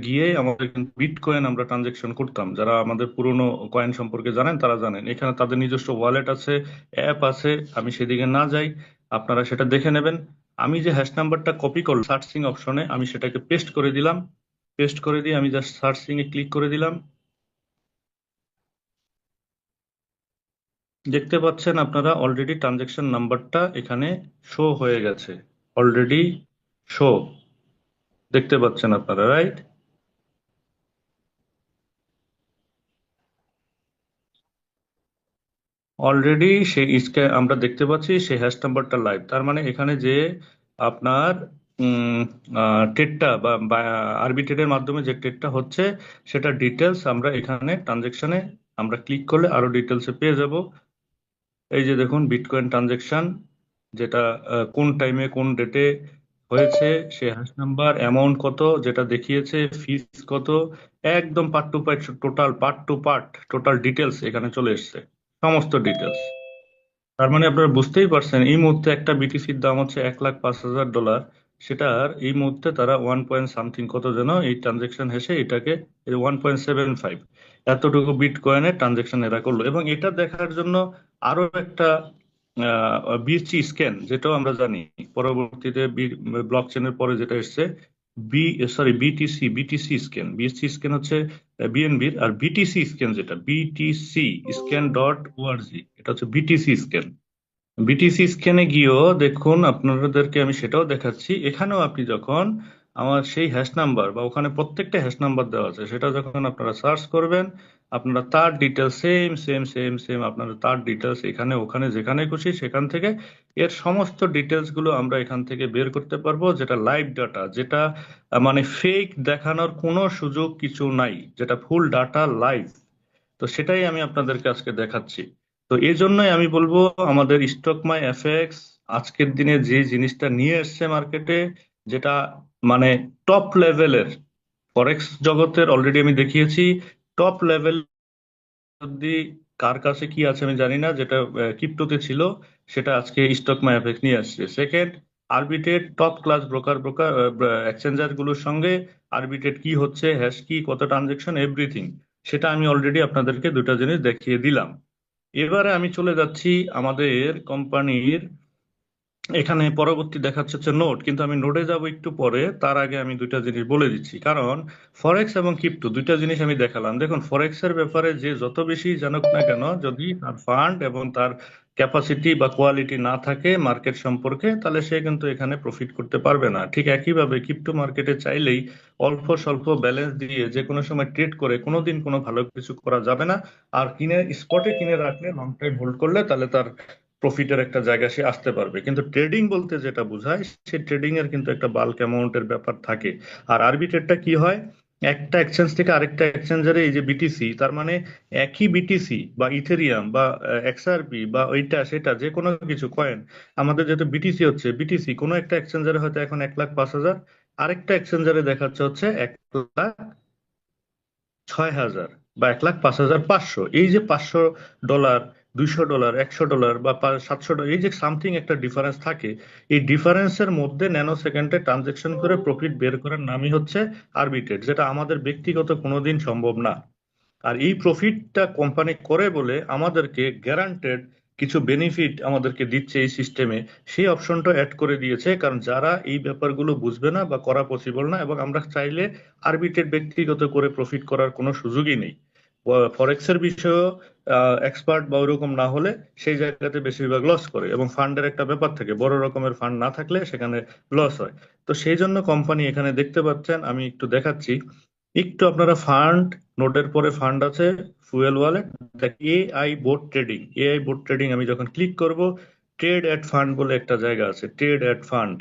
গিয়ে আমাদের কিন্তু বিটকয়েন আমরা ট্রানজেকশন করতাম। যারা আমাদের পুরনো কয়েন সম্পর্কে জানেন তারা জানেন, এখানে তাদের নিজস্ব ওয়ালেট আছে, অ্যাপ আছে। আমি সেদিকে না যাই, আপনারা সেটা দেখে নেবেন। আমি যে হ্যাশ নাম্বারটা কপি করলাম সার্চিং অপশনে, আমি সেটাকে পেস্ট করে দিলাম। পেস্ট করে দিয়ে আমি জাস্ট সার্চিং এ ক্লিক করে দিলাম। দেখতে পাচ্ছেন আপনারা অলরেডি ট্রানজেকশন নাম্বারটা এখানে শো হয়ে গেছে। অলরেডি শো, দেখতে পাচ্ছেন আপনারা, রাইট? অলরেডি সেই আমরা দেখতে পাচ্ছি সেই হ্যাশ নাম্বারটা লাইভ। তার মানে এখানে যে আপনার টেটটা বা আরবিট্রেটের মাধ্যমে যে টেটটা হচ্ছে, সেটা ডিটেলস আমরা এখানে ট্রানজেকশনে আমরা ক্লিক করলে আরো ডিটেলসে পেয়ে যাব। এই যে দেখুন, বিটকয়েন ট্রানজেকশন, যেটা কোন টাইমে কোন ডেটে হয়েছে, সে হ্যাশ নাম্বার, অ্যামাউন্ট কত যেটা দেখিয়েছে, ফিস কত, একদম পার্ট টোটাল ডিটেলস এখানে চলে এসেছে, সমস্ত ডিটেলস। তার মানে আপনারা বুঝতেই পারছেন, এই মুহূর্তে একটা বিটিসির দাম হচ্ছে 1,05,000 ডলার। সেটার এই মুহূর্তে তারা 1 পয়েন্ট সামথিং কত যেন এই ট্রানজেকশন হেসে এটাকে 1.75 এতটুকু বিটকয়েনের ট্রানজেকশন এরা করলো। এবং এটা দেখার জন্য আরো একটা বিএসসি স্ক্যান, যেটাও আমরা জানি পরবর্তীতে ব্লক চেনের পরে যেটা এসছে, B sorry BTC scan. BSC scan হচ্ছে বিএনবির, আর বিটিসি স্ক্যান যেটা BTC Scan.org, এটা হচ্ছে বিটিসি স্ক্যান। বিটিসি স্ক্যানে গিয়েও দেখুন, আপনাদেরকে আমি সেটাও দেখাচ্ছি। এখানেও আপনি যখন আমার সেই হ্যাশ নাম্বার বা ওখানে প্রত্যেকটা হ্যাশ নাম্বার দেওয়া আছে, সেটা যখন আপনারা সার্চ করবেন, আপনারা তার details same same same same আপনারা তার ডিটেলস এখানে ওখানে যেখানে খুশি সেখান থেকে এর সমস্ত ডিটেলস গুলো আমরা এখান থেকে বের করতে পারবো, যেটা লাইভ ডাটা, যেটা মানে ফেক দেখানোর কোনো সুযোগ কিছু নাই, যেটা ফুল ডাটা লাইভ। তো সেটাই আমি আপনাদেরকে আজকে দেখাচ্ছি। তো এই জন্যই আমি বলবো, আমাদের স্টক মাই এফএক্স আজকের দিনে যে জিনিসটা নিয়ে এসছে মার্কেটে, যেটা মানে টপ লেভেলের ফরেক্স জগতের, অলরেডি আমি দেখিয়েছি টপ লেভেল অব্দি কার কাছে কি আছে আমি জানি না, যেটা ক্রিপ্টোতে ছিল সেটা আজকে স্টক মাই এফএক্স নিয়ে আসছে। Second, arbitrate top class broker broker exchanger গুলোর সঙ্গে আরবিট্রেট কি হচ্ছে, হ্যাশ কি, কত ট্রানজেকশন, এভরিথিং, সেটা আমি অলরেডি আপনাদেরকে দুটা জিনিস দেখিয়ে দিলাম। এবারে আমি চলে যাচ্ছি আমাদের কোম্পানির, এখানে পরবর্তী দেখাচ্ছে হচ্ছে নোট, কিন্তু আমি নোটে যাব একটু পরে। তার আগে আমি দুইটা জিনিস বলে দিচ্ছি, কারণ ফরেক্স এবং ক্রিপ্টো দুইটা জিনিস আমি দেখালাম। দেখুন, ফরেক্স এর ব্যাপারে যে যত বেশি জানুক না কেন, যদি তার ফান্ড এবং তার ক্যাপাসিটি বা কোয়ালিটি না থাকে মার্কেট সম্পর্কে, তাহলে সে কিন্তু এখানে প্রফিট করতে পারবে না। ঠিক একইভাবে ক্রিপ্টো মার্কেটে চাইলেই অল্প স্বল্প ব্যালেন্স দিয়ে যে কোনো সময় ট্রেড করে কোনোদিন কোনো ভালো কিছু করা যাবে না। আর কিনে স্পটে কিনে রাখলে, লং টাইম হোল্ড করলে, তাহলে তার প্রফিটের একটা জায়গা সে আসতে পারবে। কিন্তু ট্রেডিং বলতে যেটা বোঝায়, সে ট্রেডিং এর কিন্তু একটা বাল্ক অ্যামাউন্টের ব্যাপার থাকে। আর আরবিট্রেটটা কি হয়, একটা এক্সচেঞ্জ থেকে আরেকটা এক্সচেঞ্জারে, এই যে বিটিসি, তার মানে একই বিটিসি বা ইথেরিয়াম বা XRP বা ওইটা সেটা যে কোনো কিছু কয়েন, আমাদের যেহেতু বিটিসি হচ্ছে, বিটিসি কোনো একটা এক্সচেঞ্জারে হয়তো এখন 1,05,000, আরেকটা এক্সচেঞ্জারে দেখাচ্ছে হচ্ছে 1,06,000 বা 1,05,500। এই যে $500, $200, $100 বা 700, এই যে সামথিং একটা ডিফারেন্স থাকে, এই ডিফারেন্সের মধ্যে ন্যানো সেকেন্ডে ট্রানজেকশন করে প্রফিট বের করার নামই হচ্ছে আরবিট্রেট, যেটা আমাদের ব্যক্তিগত কোনোদিন সম্ভব না। আর এই প্রফিটটা কোম্পানি করে বলে আমাদেরকে গ্যারান্টেড কিছু বেনিফিট আমাদেরকে দিচ্ছে এই সিস্টেমে, সেই অপশনটা অ্যাড করে দিয়েছে। কারণ যারা এই ব্যাপারগুলো বুঝবে না বা করা পসিবল না, এবং আমরা চাইলে আরবিট্রেট ব্যক্তিগত করে প্রফিট করার কোনো সুযোগই নেই। ফরেক্সের বিষয়েও এক্সপার্ট বা ওরকম না হলে সেই জায়গাতে বেশিরভাগ লস করে, এবং ফান্ডের একটা ব্যাপার থাকে, বড় রকমের ফান্ড না থাকলে সেখানে লস হয়। তো সেই জন্য কোম্পানি এখানে দেখতে পাচ্ছেন, আমি একটু দেখাচ্ছি, একটু আপনারা ফান্ড, নোটের পরে ফান্ড আছে, ফুয়েল ওয়ালেট, দেখ AI boat trading. AI boat trading আমি যখন ক্লিক করব, ট্রেড অ্যাট ফান্ড বলে একটা জায়গা আছে, ট্রেড অ্যাট ফান্ড।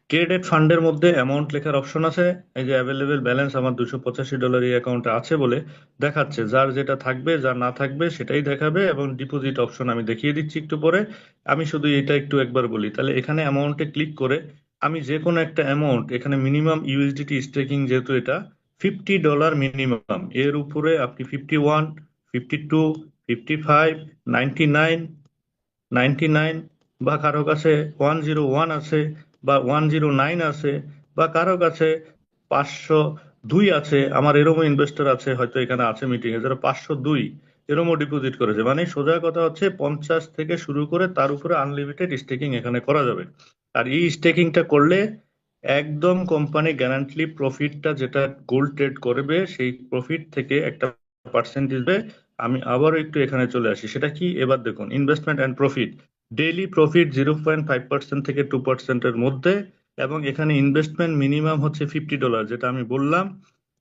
ট্রেডেড ফান্ডের মধ্যে অ্যামাউন্ট লেখার অপশন আছে। এই যে অ্যাভেলেবেল ব্যালেন্স আমার $285 এই অ্যাকাউন্টে আছে বলে দেখাচ্ছে। যার যেটা থাকবে, যার না থাকবে সেটাই দেখাবে। এবং ডিপোজিট অপশন আমি দেখিয়ে দিচ্ছি একটু পরে। আমি শুধু এটা একটু একবার বলি, তাহলে এখানে অ্যামাউন্টে ক্লিক করে আমি যে কোনো একটা অ্যামাউন্ট, এখানে মিনিমাম ইউএসডিটি স্টেকিং যেহেতু এটা $50 মিনিমাম, এর উপরে আপনি 51, 52, 55, 99, 99, বা কারো কাছে 101 আছে, বা 109 আছে, বা কারো কাছে 502 আছে। আমার এরকম ইনভেস্টর আছে, হয়তো এখানে আছে মিটিং এ, যারা 502 এরকম ডিপোজিট করেছে। মানে সোজা কথা হচ্ছে 50 থেকে শুরু করে তার উপরে আনলিমিটেড স্টেকিং এখানে করা যাবে। আর এই স্টেকিংটা করলে একদম কোম্পানি গ্যারান্টি প্রফিটটা, যেটা গোল্ড ট্রেড করবে সেই প্রফিট থেকে একটা পার্সেন্টেজ দেবে। আমি আবার একটু এখানে চলে আসি, সেটা কি এবার দেখুন, investment and profit. Daily profit 0.5% থেকে 2%-এর মধ্যে, এবং এখানে ইনভেস্টমেন্ট মিনিমাম হচ্ছে $50, যেটা আমি বললাম।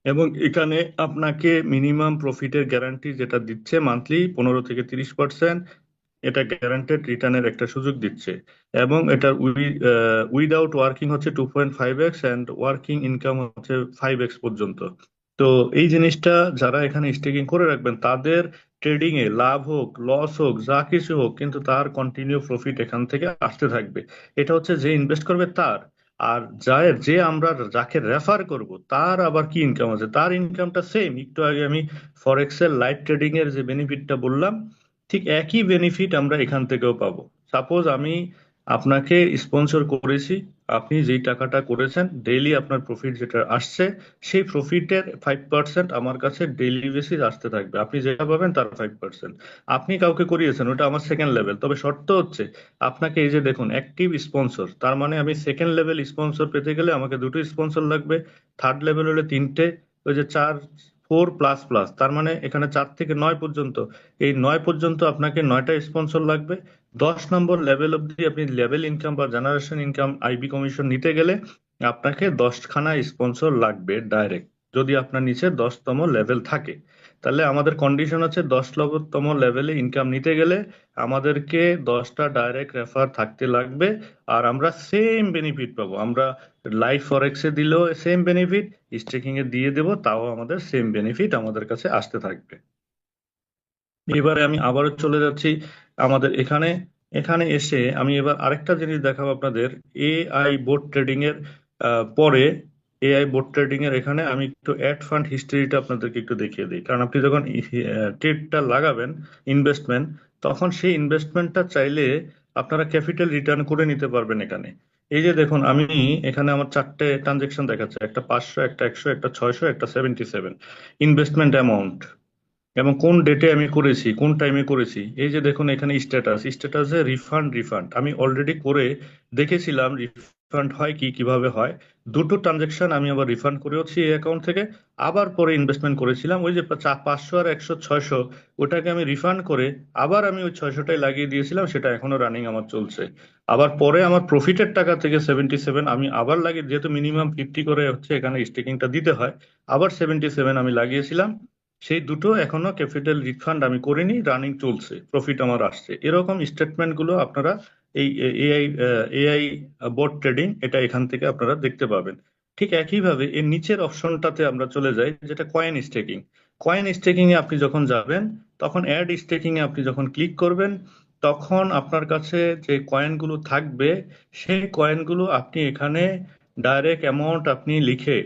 এবং এখানে আপনাকে মিনিমাম প্রফিটের গ্যারান্টি যেটা দিচ্ছে মান্থলি 15 থেকে 30%, এটা গ্যারান্টেড রিটার্নের একটা সুযোগ দিচ্ছে। এবং এটা উইদাউট ওয়ার্কিং হচ্ছে 2.5x, অ্যান্ড ওয়ার্কিং ইনকাম হচ্ছে 5x পর্যন্ত। তো এই জিনিসটা যারা এখানে স্টেকিং করে রাখবেন, তাদের ট্রেডিং এ লাভ হোক লস হোক যা কিছু হোক, কিন্তু তার কন্টিনিউ প্রফিট এখান থেকে আসতে থাকবে। এটা হচ্ছে যে ইনভেস্ট করবে তার। আর যে আমরা যাকে রেফার করব তার আবার কি ইনকাম আছে, তার ইনকামটা সেম। একটু আগে আমি ফরেক্স এর লাইভ ট্রেডিং এর যে বেনিফিটটা বললাম, ঠিক একই বেনিফিট আমরা এখান থেকেও পাবো। সাপোজ আমি আপনাকে স্পন্সর করেছি, আপনি যেই টাকাটা করেছেন, ডেইলি আপনার প্রফিট যেটা আসছে, সেই প্রফিটের 5% আমার কাছে ডেইলি বেসিস আসতে থাকবে। আপনি যেটা পাবেন তার 5%। আপনি কাউকে করিয়েছেন, ওটা আমার সেকেন্ড লেভেল, তবে শর্ত হচ্ছে আপনাকে, এই যে দেখুন অ্যাক্টিভ স্পন্সর, তার মানে আমি সেকেন্ড লেভেল স্পন্সর পেতে গেলে আমাকে দুটো স্পন্সর লাগবে, থার্ড লেভেল হলে তিনটে, ওই যে 4++, তার মানে এখানে 4 থেকে 9 পর্যন্ত। এই 9 পর্যন্ত আপনাকে 9টা স্পন্সর লাগবে। 10 নম্বর লেভেল অব্দি আপনি লেভেল ইনকাম বা জেনারেশন ইনকাম আইবি কমিশন নিতে গেলে আপনাকে 10খানা স্পন্সর লাগবে ডাইরেক্ট, যদি আপনার নিচে 10তম লেভেল থাকে। তাহলে আমাদের কন্ডিশন হচ্ছে 10তম লেভেলে ইনকাম নিতে গেলে আমাদেরকে 10টা ডাইরেক্ট রেফার থাকতে লাগবে। আর আমরা সেম বেনিফিট পাবো। আমরা লাইভ ফরেক্সে দিলেও সেম বেনিফিট, স্টেকিং এ দিয়ে দেবো, তাও আমাদের সেম বেনিফিট আমাদের কাছে আসতে থাকবে। এবারে আমি আবারও চলে যাচ্ছি আমাদের এখানে। এখানে এসে আমি এবার আরেকটা জিনিস দেখাবো আপনাদের। এআই বোট ট্রেডিং এর পরে, এআই বোট ট্রেডিং এর এখানে আমি একটু অ্যাড ফান্ড হিস্ট্রিটা আপনাদেরকে একটু দেখিয়ে দিই। কারণ আপনি যখন ট্রেডটা লাগাবেন, ইনভেস্টমেন্ট, তখন সেই ইনভেস্টমেন্টটা চাইলে আপনারা ক্যাপিটাল রিটার্ন করে নিতে পারবেন এখানে। এই যে দেখুন, আমি এখানে আমার 4টে ট্রানজেকশন দেখাচ্ছে, একটা 500, একটা 100, একটা 600, একটা 77 ইনভেস্টমেন্ট অ্যামাউন্ট, এবং কোন ডেটে আমি করেছি, কোন টাইমে করেছি। এই যে দেখুন এখানে স্ট্যাটাসে রিফান্ড, রিফান্ড আমি অলরেডি করে দেখেছিলাম রিফান্ড হয় কি, কিভাবে হয়। দুটো ট্রানজেকশন আমি আবার রিফান্ড করেওছি এই অ্যাকাউন্ট থেকে। আবার পরে ইনভেস্টমেন্ট করেছিলাম, ওই যে 500 আর 100, 600, ওটাকে আমি রিফান্ড করে আবার আমি ওই 600টাই লাগিয়ে দিয়েছিলাম, সেটা এখনো রানিং আমার চলছে। আবার পরে আমার প্রফিটের টাকা থেকে 77 আমি আবার লাগিয়ে, যেহেতু মিনিমাম 50 করে হচ্ছে এখানে স্টেকিংটা দিতে হয়, আবার 77 আমি লাগিয়েছিলাম। সেই দুটো এখনো ক্যাপিটাল রিফান্ড আমি করিনি, রানিং চলছে, প্রফিট আমার আসছে। এরকম স্টেটমেন্ট গুলো আপনারা এই এআই বোট ট্রেডিং, এটা এখান থেকে আপনারা দেখতে পাবেন। ঠিক একইভাবে এর নিচের অপশনটাতে আমরা চলে যাই, যেটা কয়েন স্টেকিং। কয়েন স্টেকিং এ আপনি যখন যাবেন, তখন অ্যাড স্টেকিং এ আপনি যখন ক্লিক করবেন, তখন আপনার কাছে যে কয়েনগুলো থাকবে, সেই কয়েনগুলো আপনি এখানে ডাইরেক্ট অ্যামাউন্ট আপনি লিখে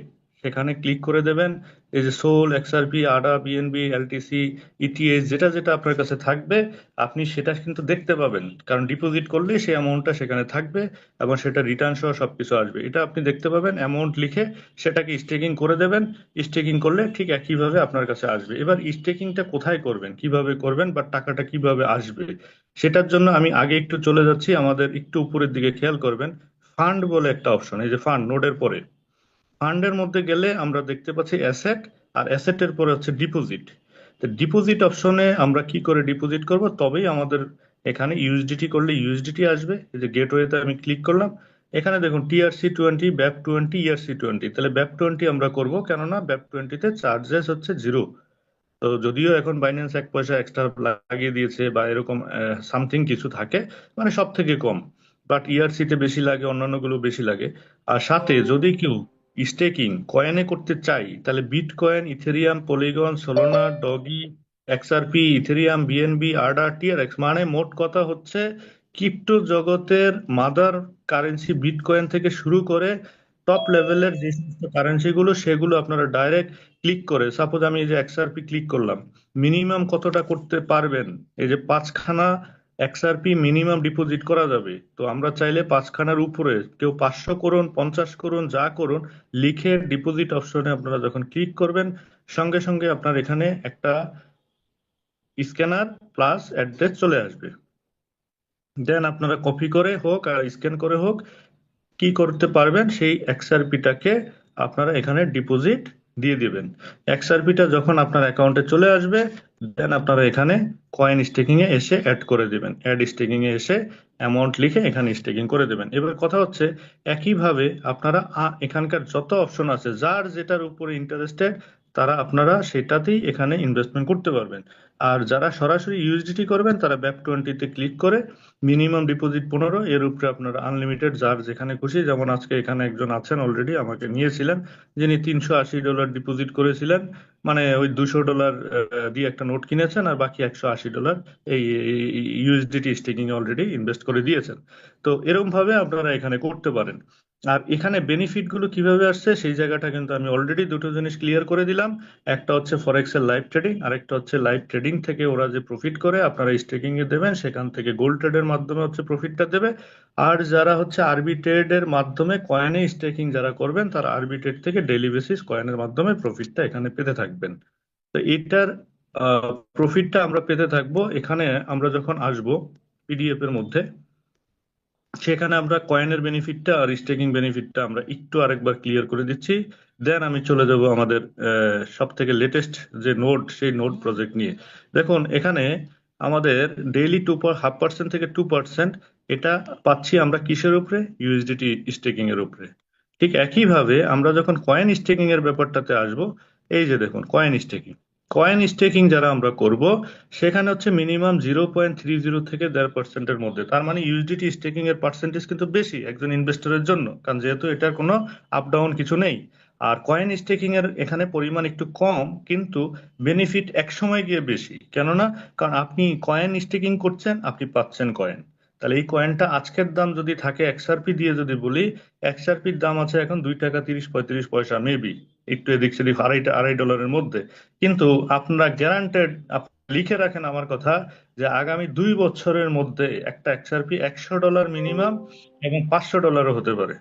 সেখানে ক্লিক করে দেবেন। এই যে SOL, XRP, ADA, BNB, LTC, ETS, যেটা যেটা আপনার কাছে থাকবে আপনি সেটা কিন্তু দেখতে পাবেন, কারণ ডিপোজিট করলে সেই অ্যামাউন্টটা সেখানে থাকবে, এবং সেটা রিটার্ন সহ সবকিছু আসবে। এটা আপনি দেখতে পাবেন, অ্যামাউন্ট লিখে সেটাকে স্টেকিং করে দেবেন। স্টেকিং করলে ঠিক একইভাবে আপনার কাছে আসবে। এবার স্টেকিংটা কোথায় করবেন, কিভাবে করবেন, বা টাকাটা কিভাবে আসবে, সেটার জন্য আমি আগে একটু চলে যাচ্ছি। আমাদের একটু উপরের দিকে খেয়াল করবেন, ফান্ড বলে একটা অপশন, এই যে ফান্ড, নোডের পরে ফান্ডের মধ্যে গেলে আমরা দেখতে পাচ্ছি অ্যাসেট, আর অ্যাসেটের পরে হচ্ছে ডিপোজিট। তো ডিপোজিট অপশনে আমরা কি করে ডিপোজিট করব, তবেই আমাদের এখানে ইউএসডিটি করলে ইউএসডিটি আসবে। এই যে গেটওয়েতে আমি ক্লিক করলাম, এখানে দেখুন TRC20, BEP20, ERC20। তাহলে BEP20 আমরা করব, কেননা BEP20 তে চার্জেস হচ্ছে 0। তো যদিও এখন বাইন্যান্স 1 পয়সা এক্সট্রা লাগিয়ে দিয়েছে বা এরকম সামথিং কিছু থাকে, মানে সব থেকে কম, বাট ইআরসি তে বেশি লাগে, অন্যান্য গুলো বেশি লাগে। আর সাথে যদি কেউ স্টেকিং কয়েনে করতে চাই, তাহলে bitcoin, Ethereum, Polygon, Solana, Doge, XRP, Ethereum, BNB, ADA, TRX, মানে মোট কথা হচ্ছে ক্রিপ্টো জগতের মাদার কারেন্সি বিটকয়েন থেকে শুরু করে টপ লেভেলের যে সমস্ত কারেন্সি গুলো, সেগুলো আপনারা ডাইরেক্ট ক্লিক করে, সাপোজ আমি এই যে এক্সআরপি ক্লিক করলাম, মিনিমাম কতটা করতে পারবেন? এই যে 5খানা এক্সআরপি মিনিমাম ডিপোজিট করা যাবে। তো আমরা চাইলে 5খানার উপরে, কেউ 500 করুন, 50 করুন, যা করুন, লিখে ডিপোজিট অপশনে আপনারা যখন ক্লিক করবেন, সঙ্গে সঙ্গে আপনার এখানে একটা স্ক্যানার প্লাস অ্যাড্রেস চলে আসবে। দেন আপনারা কপি করে হোক আর স্ক্যান করে হোক কি করতে পারবেন, সেই এক্সআরপিটাকে আপনারা এখানে ডিপোজিট দিয়ে দিবেন। এক্সআরপিটা যখন আপনার অ্যাকাউন্টে চলে আসবে, দেন আপনারা এখানে কয়েন স্টেকিং এ এসে অ্যাড করে দিবেন, অ্যাড স্টেকিং এ এসে অ্যামাউন্ট লিখে এখানে স্টেকিং করে দেবেন। এবার কথা হচ্ছে, একইভাবে আপনারা এখানকার যত অপশন আছে, যার যেটার উপরে ইন্টারেস্টেড, তারা আপনারা সেটাতেই এখানে ইনভেস্টমেন্ট করতে পারবেন। আর যারা সরাসরি ইউএসডিটি করবেন, তারা ব্যাপ 20 তে ক্লিক করে মিনিমাম ডিপোজিট 15, এর উপরে আপনারা আনলিমিটেড যার যেখানে খুশি, যেমন আজকে এখানে একজন আছেন অলরেডি আমাকে নিয়েছিলেন, যিনি $380 ডিপোজিট করেছিলেন, মানে ওই $200 দিয়ে একটা নোট কিনেছেন, আর বাকি $180 এই ইউএসডিটি স্টেকিং এ অলরেডি ইনভেস্ট করে দিয়েছেন। তো এরকম ভাবে আপনারা এখানে করতে পারেন। আর এখানে বেনিফিট গুলো কিভাবে আসছে সেই জায়গাটা কিন্তু আমি অলরেডি দুটো জিনিস ক্লিয়ার করে দিলাম। একটা হচ্ছে ফরেক্স এর লাইভ ট্রেডিং, আরেকটা হচ্ছে লাইভ ট্রেডিং থেকে ওরা যে প্রফিট করে আপনারা স্টেকিং এ দেবেন, সেখান থেকে গোল্ড ট্রেডের মাধ্যমে হচ্ছে প্রফিটটা দেবে। আর যারা হচ্ছে আরবিট্রেড এর মাধ্যমে কয়েনে স্টেকিং যারা করবেন, তারা আরবিট্রেড থেকে ডেইলি বেসিস কয়েনের মাধ্যমে প্রফিটটা এখানে পেতে থাকবেন। তো এটার প্রফিটটা আমরা পেতে থাকবো এখানে। আমরা যখন আসবো পিডিএফ এর মধ্যে, সেখানে আমরা কয়েনের বেনিফিটটা আর স্টেকিং বেনিফিটটা আমরা একটু আরেকবার ক্লিয়ার করে দিচ্ছি। দেন আমি চলে যাব আমাদের সব থেকে লেটেস্ট যে নোড, সেই নোড প্রজেক্ট নিয়ে। দেখুন এখানে আমাদের ডেইলি 2.5% থেকে 2% এটা পাচ্ছি আমরা কিসের উপরে? ইউএসডিটি স্টেকিং এর উপরে। ঠিক একইভাবে আমরা যখন কয়েন স্টেকিং এর ব্যাপারটাতে আসবো, এই যে দেখুন কয়েন স্টেকিং, কয়েন স্টেকিং যারা আমরা করব, সেখানে হচ্ছে মিনিমাম 0.30 থেকে 1.5%-এর মধ্যে। তার মানে ইউএসডিটি স্টেকিং এর পার্সেন্টেজ কিন্তু বেশি একজন ইনভেস্টরের জন্য, কারণ যেহেতু এটার কোনো আপ ডাউন কিছু নেই। আর কয়েন স্টেকিং এর এখানে পরিমাণ একটু কম, কিন্তু বেনিফিট এক সময় গিয়ে বেশি। কেননা, কারণ আপনি কয়েন স্টেকিং করছেন, আপনি পাচ্ছেন কয়েন। তাহলে এই কয়েনটা আজকের দাম যদি থাকে, এক্সআরপি দিয়ে যদি বলি, এক্সআরপির দাম আছে এখন $2.30-35 মেবি, একটু এদিক সেদিক, $2.5 মধ্যে। কিন্তু আপনারা গ্যারান্টেড, লিখে রাখেন আমার কথা, যে আগামী 2 বছরের মধ্যে একটা এক্সআরপি $100 মিনিমাম এবং $500-ও হতে পারে।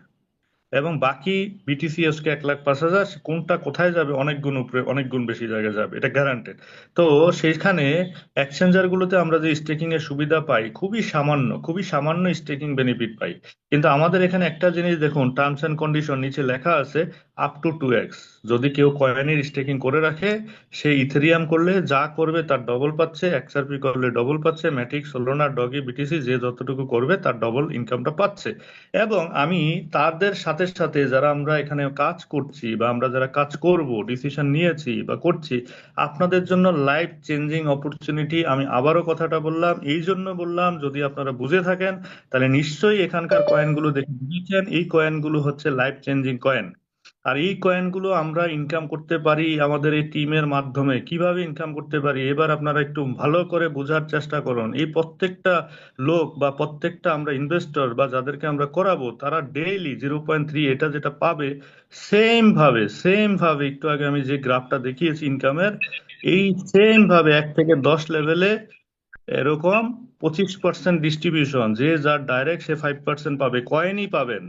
এবং বাকি বিটিসি আজকে 1,05,000, কোনটা কোথায় যাবে? অনেক গুণ উপরে, অনেক গুণ বেশি জায়গায় যাবে, এটা গ্যারান্টেড। তো সেইখানে এক্সচেঞ্জার গুলোতে আমরা যে স্টেকিং এর সুবিধা পাই, খুবই সামান্য, খুবই সামান্য স্টেকিং বেনিফিট পাই। কিন্তু আমাদের এখানে একটা জিনিস দেখুন, টার্মস এন্ড কন্ডিশন নিচে লেখা আছে, আপ টু 2x। যদি কেউ কয়েনের স্টেকিং করে রাখে, সে ইথেরিয়াম করলে যা করবে তার ডবল পাচ্ছে, এক্সআরপি করলে ডবল পাচ্ছে, ম্যাটিক, সোলোনা, ডগি, বিটিসি যে যতটুকু করবে তার ডবল ইনকামটা পাচ্ছে। এবং আমি তাদের সাথে সাথে যারা আমরা এখানে কাজ করছি, বা আমরা যারা কাজ করব, ডিসিশন নিয়েছি বা করছি, আপনাদের জন্য লাইফ চেঞ্জিং অপরচুনিটি। আমি আবারও কথাটা বললাম, এই জন্য বললাম, যদি আপনারা বুঝে থাকেন তাহলে নিশ্চয়ই এখানকার কয়েনগুলো দেখে বুঝেছেন, এই কয়েনগুলো হচ্ছে লাইফ চেঞ্জিং কয়েন। আর এই কয়েনগুলো আমরা ইনকাম করতে পারি আমাদের এই টিমের মাধ্যমে। কিভাবে ইনকাম করতে পারি, এবার আপনারা একটু ভালো করে বোঝার চেষ্টা করুন। এই প্রত্যেকটা লোক বা প্রত্যেকটা আমরা ইনভেস্টর বা যাদেরকে আমরা করাবো, তারা ডেইলি 0.3 এটা যেটা পাবে, সেম ভাবে একটু আগে আমি যে গ্রাফটা দেখিয়েছি ইনকামের, এই সেম ভাবে 1 থেকে 10 লেভেলে এরকম 25% ডিস্ট্রিবিউশন, যে যার ডাইরেক্ট সে 5% পাবে, কয়েনই পাবেন।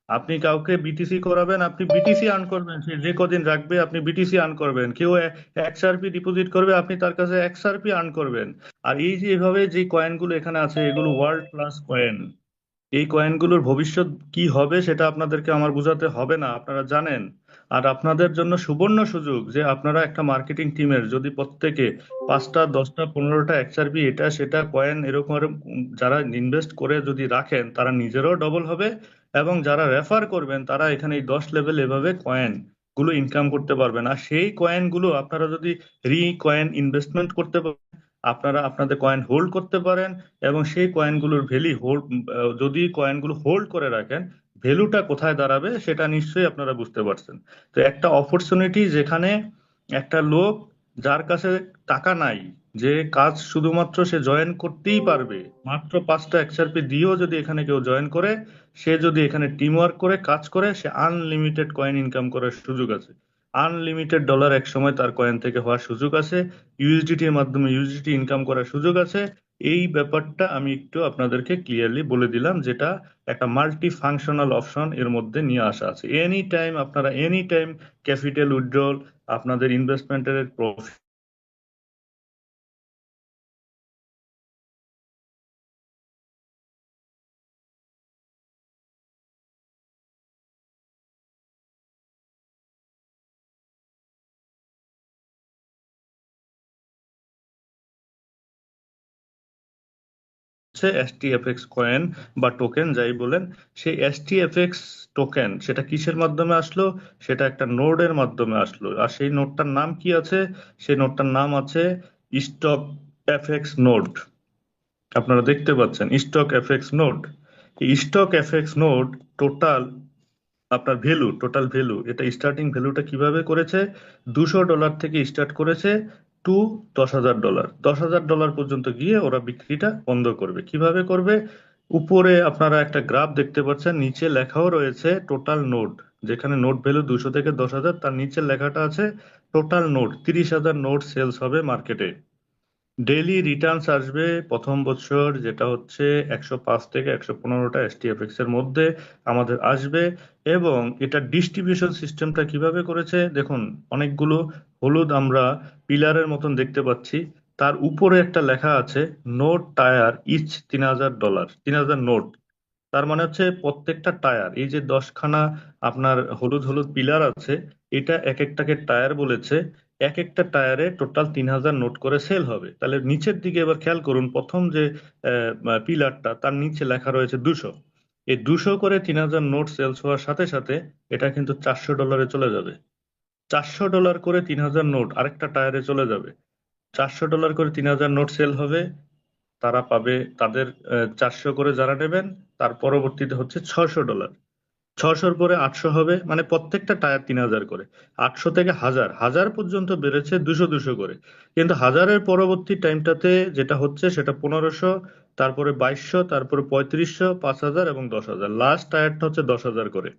আপনি কাউকে বিটিসি করাবেন, আপনি বিটিসি আর্ন করবেন, সে যে কদিন রাখবে আপনি বিটিসি আর্ন করবেন। কেউ এক্সআরপি ডিপোজিট করবে, আপনি তার কাছে এক্সআরপি আর্ন করবেন। আর এই যে এভাবে যে কয়েনগুলো এখানে আছে, এগুলো ওয়ার্ল্ড ক্লাস কয়েন। এই কয়েনগুলোর ভবিষ্যৎ কি হবে সেটা আপনাদেরকে আমার বোঝাতে হবে না, আপনারা জানেন। আর আপনাদের জন্য সুবর্ণ সুযোগ, যে আপনারা একটা মার্কেটিং টিমের যদি প্রত্যেকে 5টা, 10টা, 15টা এক্সআরপি এটা সেটা কয়েন এরকম এরকম যারা ইনভেস্ট করে যদি রাখেন, তারা নিজেরাও ডবল হবে, এবং যারা রেফার করবেন তারা এখানে এই 10 লেভেল এভাবে কয়েন গুলো ইনকাম করতে পারবেন। আর সেই কয়েন গুলো আপনারা যদি কয়েন ইনভেস্টমেন্ট করতে পারেন, আপনারা আপনাদের কয়েন হোল্ড করতে পারেন, এবং সেই কয়েনগুলোর ভ্যালু হোল্ড, যদি কয়েনগুলো হোল্ড করে রাখেন, ভ্যালুটা কোথায় দাঁড়াবে সেটা নিশ্চয়ই আপনারা বুঝতে পারছেন। তো একটা অপরচুনিটি যেখানে একটা লোক যার কাছে টাকা নাই, যে কাজ শুধুমাত্র সে জয়েন করতেই পারবে, মাত্র 5টা XRP দিয়েও যদি এখানে কেউ জয়েন করে, সে যদি এখানে টিম ওয়ার্ক করে কাজ করে, সে আনলিমিটেড কয়েন ইনকাম করার সুযোগ আছে। আনলিমিটেড ডলার এক সময় তার কয়েন থেকে হওয়ার সুযোগ আছে। ইউএসডিটির মাধ্যমে ইউএসডিটি ইনকাম করার সুযোগ আছে। এই ব্যাপারটা আমি একটু আপনাদেরকে ক্লিয়ারলি বলে দিলাম, যেটা একটা মাল্টি ফাংশনাল অপশন এর মধ্যে নিয়ে আসা আছে। এনি টাইম আপনারা এনি টাইম ক্যাপিটাল উইথড্রল, আপনাদের ইনভেস্টমেন্টের প্রফিট হচ্ছে এসটিএফএক্স কয়েন বা টোকেন যাই বলেন। সেই এসটিএফএক্স টোকেন সেটা কিসের মাধ্যমে আসলো? সেটা একটা নোডের মাধ্যমে আসলো। আর সেই নোডটার নাম কি আছে? সেই নোডটার নাম আছে স্টক এফএক্স নোড। আপনারা দেখতে পাচ্ছেন স্টক এফএক্স নোড। এই স্টক এফএক্স নোড টোটাল আপনার ভ্যালু, টোটাল ভ্যালু, এটা স্টার্টিং ভ্যালুটা কিভাবে করেছে? $200 থেকে স্টার্ট করেছে টু $10,000। $10,000 পর্যন্ত গিয়ে ওরা বিক্রিটা বন্ধ করবে। কিভাবে করবে? উপরে আপনারা একটা গ্রাফ দেখতে পাচ্ছেন, নিচে লেখাও রয়েছে টোটাল নোড। যেখানে নোট ভ্যালু 200 থেকে 10,000, তার নিচে লেখাটা আছে টোটাল নোড। 30,000 নোট সেলস হবে মার্কেটে। ডেইলি রিটার্নস আসবে প্রথম বছর, যেটা হচ্ছে 105 থেকে 115টা এসটিএফএক্স এর মধ্যে আমাদের আসবে। এবং এটা ডিস্ট্রিবিউশন সিস্টেমটা কিভাবে করেছে দেখুন, অনেকগুলো হলুদ আমরা পিলারের মতন দেখতে পাচ্ছি। তার উপরে একটা লেখা আছে নোট টায়ার ইচ $3,000, 3,000 নোট। তার মানে হচ্ছে প্রত্যেকটা টায়ার, এই যে 10খানা আপনার হলুদ হলুদ পিলার আছে, এটা এক একটাকে টায়ার বলেছে। এক একটা টায়ারে টোটাল 3,000 নোট করে সেল হবে। তাহলে নিচের দিকে এবার খেয়াল করুন, প্রথম যে পিলারটা, তার নিচে লেখা রয়েছে 200। এই 200 করে 3,000 নোট সেলস হওয়ার সাথে সাথে এটা কিন্তু $400 চলে যাবে। $400 করে 3,000 নোট আরেকটা টায়ারে চলে যাবে। $400 করে 3,000 নোট সেল হবে, তারা পাবে তাদের 400 করে যারা নেবেন, তার পরবর্তীতে হচ্ছে $600। 600-র পরে 800 হবে, মানে প্রত্যেকটা টায়ার 3,000 করে। 800 থেকে হাজার, হাজার পর্যন্ত বেড়েছে 200 200 করে। কিন্তু হাজারের পরবর্তী টাইমটাতে যেটা হচ্ছে সেটা 1,500, তারপরে 2,200, তারপরে 3,500, 5,000 এবং 10,000। লাস্ট টায়ারটা হচ্ছে 10,000 করে।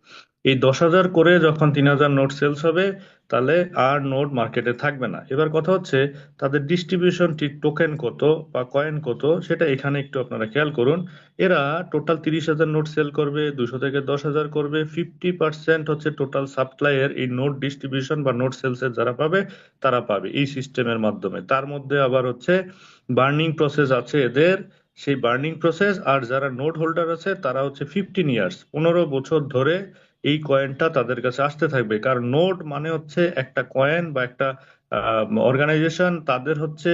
এই 10,000 করে যখন 3,000 নোট সেলস হবে, তাহলে আর নোট মার্কেটে থাকবে না। এবার কথা হচ্ছে তাদের ডিস্ট্রিবিউশন টোকেন কত বা কয়েন কত, সেটা এখানে একটু আপনারা খেয়াল করুন। এরা টোটাল 30,000 নোট সেল করবে, 200 থেকে 10,000 করবে। 50% হচ্ছে টোটাল সাপ্লাইয়ের এই নোট ডিস্ট্রিবিউশন বা নোট সেলস এর যারা পাবে, তারা পাবে এই সিস্টেমের মাধ্যমে। তার মধ্যে আবার হচ্ছে বার্নিং প্রসেস আছে এদের। সেই বার্নিং প্রসেস, আর যারা নোট হোল্ডার আছে তারা হচ্ছে 15 ইয়ার্স, 15 বছর ধরে এই কয়েনটা তাদের কাছে আসতে থাকবে। কারণ নোট মানে হচ্ছে একটা কয়েন বা একটা অর্গানাইজেশন, তাদের হচ্ছে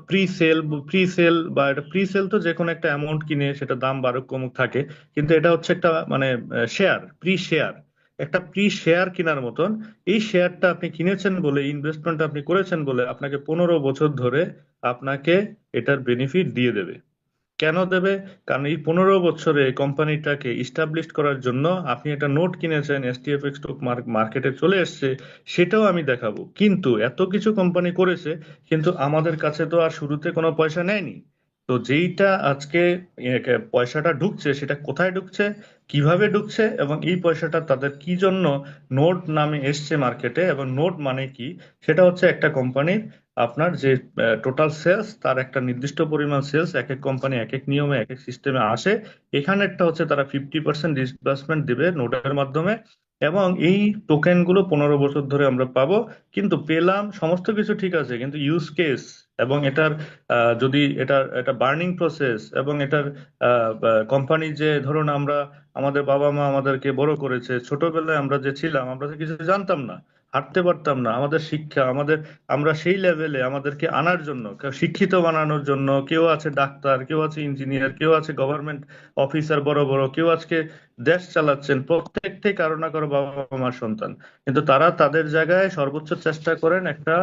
প্রি সেল, প্রি সেল বা এটা প্রি সেল তো যে কোনো একটা অ্যামাউন্ট কিনে সেটা দাম বাড়ুক কমুক থাকে। কিন্তু এটা হচ্ছে একটা মানে শেয়ার, প্রি শেয়ার, একটা প্রি শেয়ার কেনার মতন। এই শেয়ারটা আপনি কিনেছেন বলে, ইনভেস্টমেন্ট আপনি করেছেন বলে, আপনাকে 15 বছর ধরে আপনাকে এটার বেনিফিট দিয়ে দেবে। কেন দেবে? কারণ এই 15 বছরে কোম্পানিটাকে ইস্টাবলিশ করার জন্য আপনি একটা নোট কিনেছেন, এসটিএফএক্স স্টক মার্কেটে চলে এসেছে, সেটাও আমি দেখাবো। কিন্তু এত কিছু কোম্পানি করেছে, কিন্তু আমাদের কাছে তো আর শুরুতে কোনো পয়সা নেয়নি। তো যেইটা আজকে পয়সাটা ঢুকছে, সেটা কোথায় ঢুকছে, কিভাবে ঢুকছে, এবং এই পয়সাটা তাদের কি জন্য নোট নামে এসছে মার্কেটে, এবং নোট মানে কি, সেটা হচ্ছে একটা কোম্পানির আপনার যে টোটাল সেলস, তার একটা নির্দিষ্ট পরিমাণ সেলস এক এক কোম্পানি এক এক নিয়মে এক এক সিস্টেমে আসে। এখানে একটা হচ্ছে তারা 50% ডিসবার্সমেন্ট দিবে নোটের মাধ্যমে। এবং এই টোকেন গুলো 15 বছর ধরে আমরা পাবো। কিন্তু পেলাম, সমস্ত কিছু ঠিক আছে, কিন্তু ইউজ কেস এবং এটার যদি এটার এটা বার্নিং প্রসেস এবং এটার কোম্পানি, যে ধরুন আমরা, আমাদের বাবা মা আমাদেরকে বড় করেছে, ছোটবেলায় আমরা যে ছিলাম, আমরা তো কিছু জানতাম না। হাঁটতে পারতাম না। আমাদের শিক্ষা, আমরা সেই লেভেলে আমাদেরকে আনার জন্য, শিক্ষিত বানানোর জন্য, কেউ আছে ডাক্তার, কেউ আছে ইঞ্জিনিয়ার, কেউ আছে গভর্নমেন্ট অফিসার বড় বড়, কেউ আজকে দেশ চালাচ্ছেন, প্রত্যেকটাই কারো না কারো বাবা মার সন্তান। কিন্তু তারা তাদের জায়গায় সর্বোচ্চ চেষ্টা করেন একটা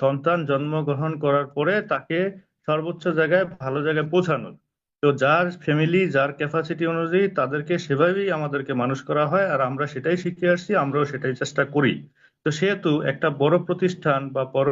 সন্তান জন্মগ্রহণ করার পরে তাকে সর্বোচ্চ জায়গায়, ভালো জায়গায় পৌঁছানোর। তো যার ফ্যামিলি, যার ক্যাপাসিটি অনুযায়ী তাদেরকে সেভাবেই আমাদেরকে মানুষ করা হয়, আর আমরা সেটাই শিখে আসছি, আমরাও সেটাই চেষ্টা করি। তো সেহেতু একটা বড় প্রতিষ্ঠান বা বড়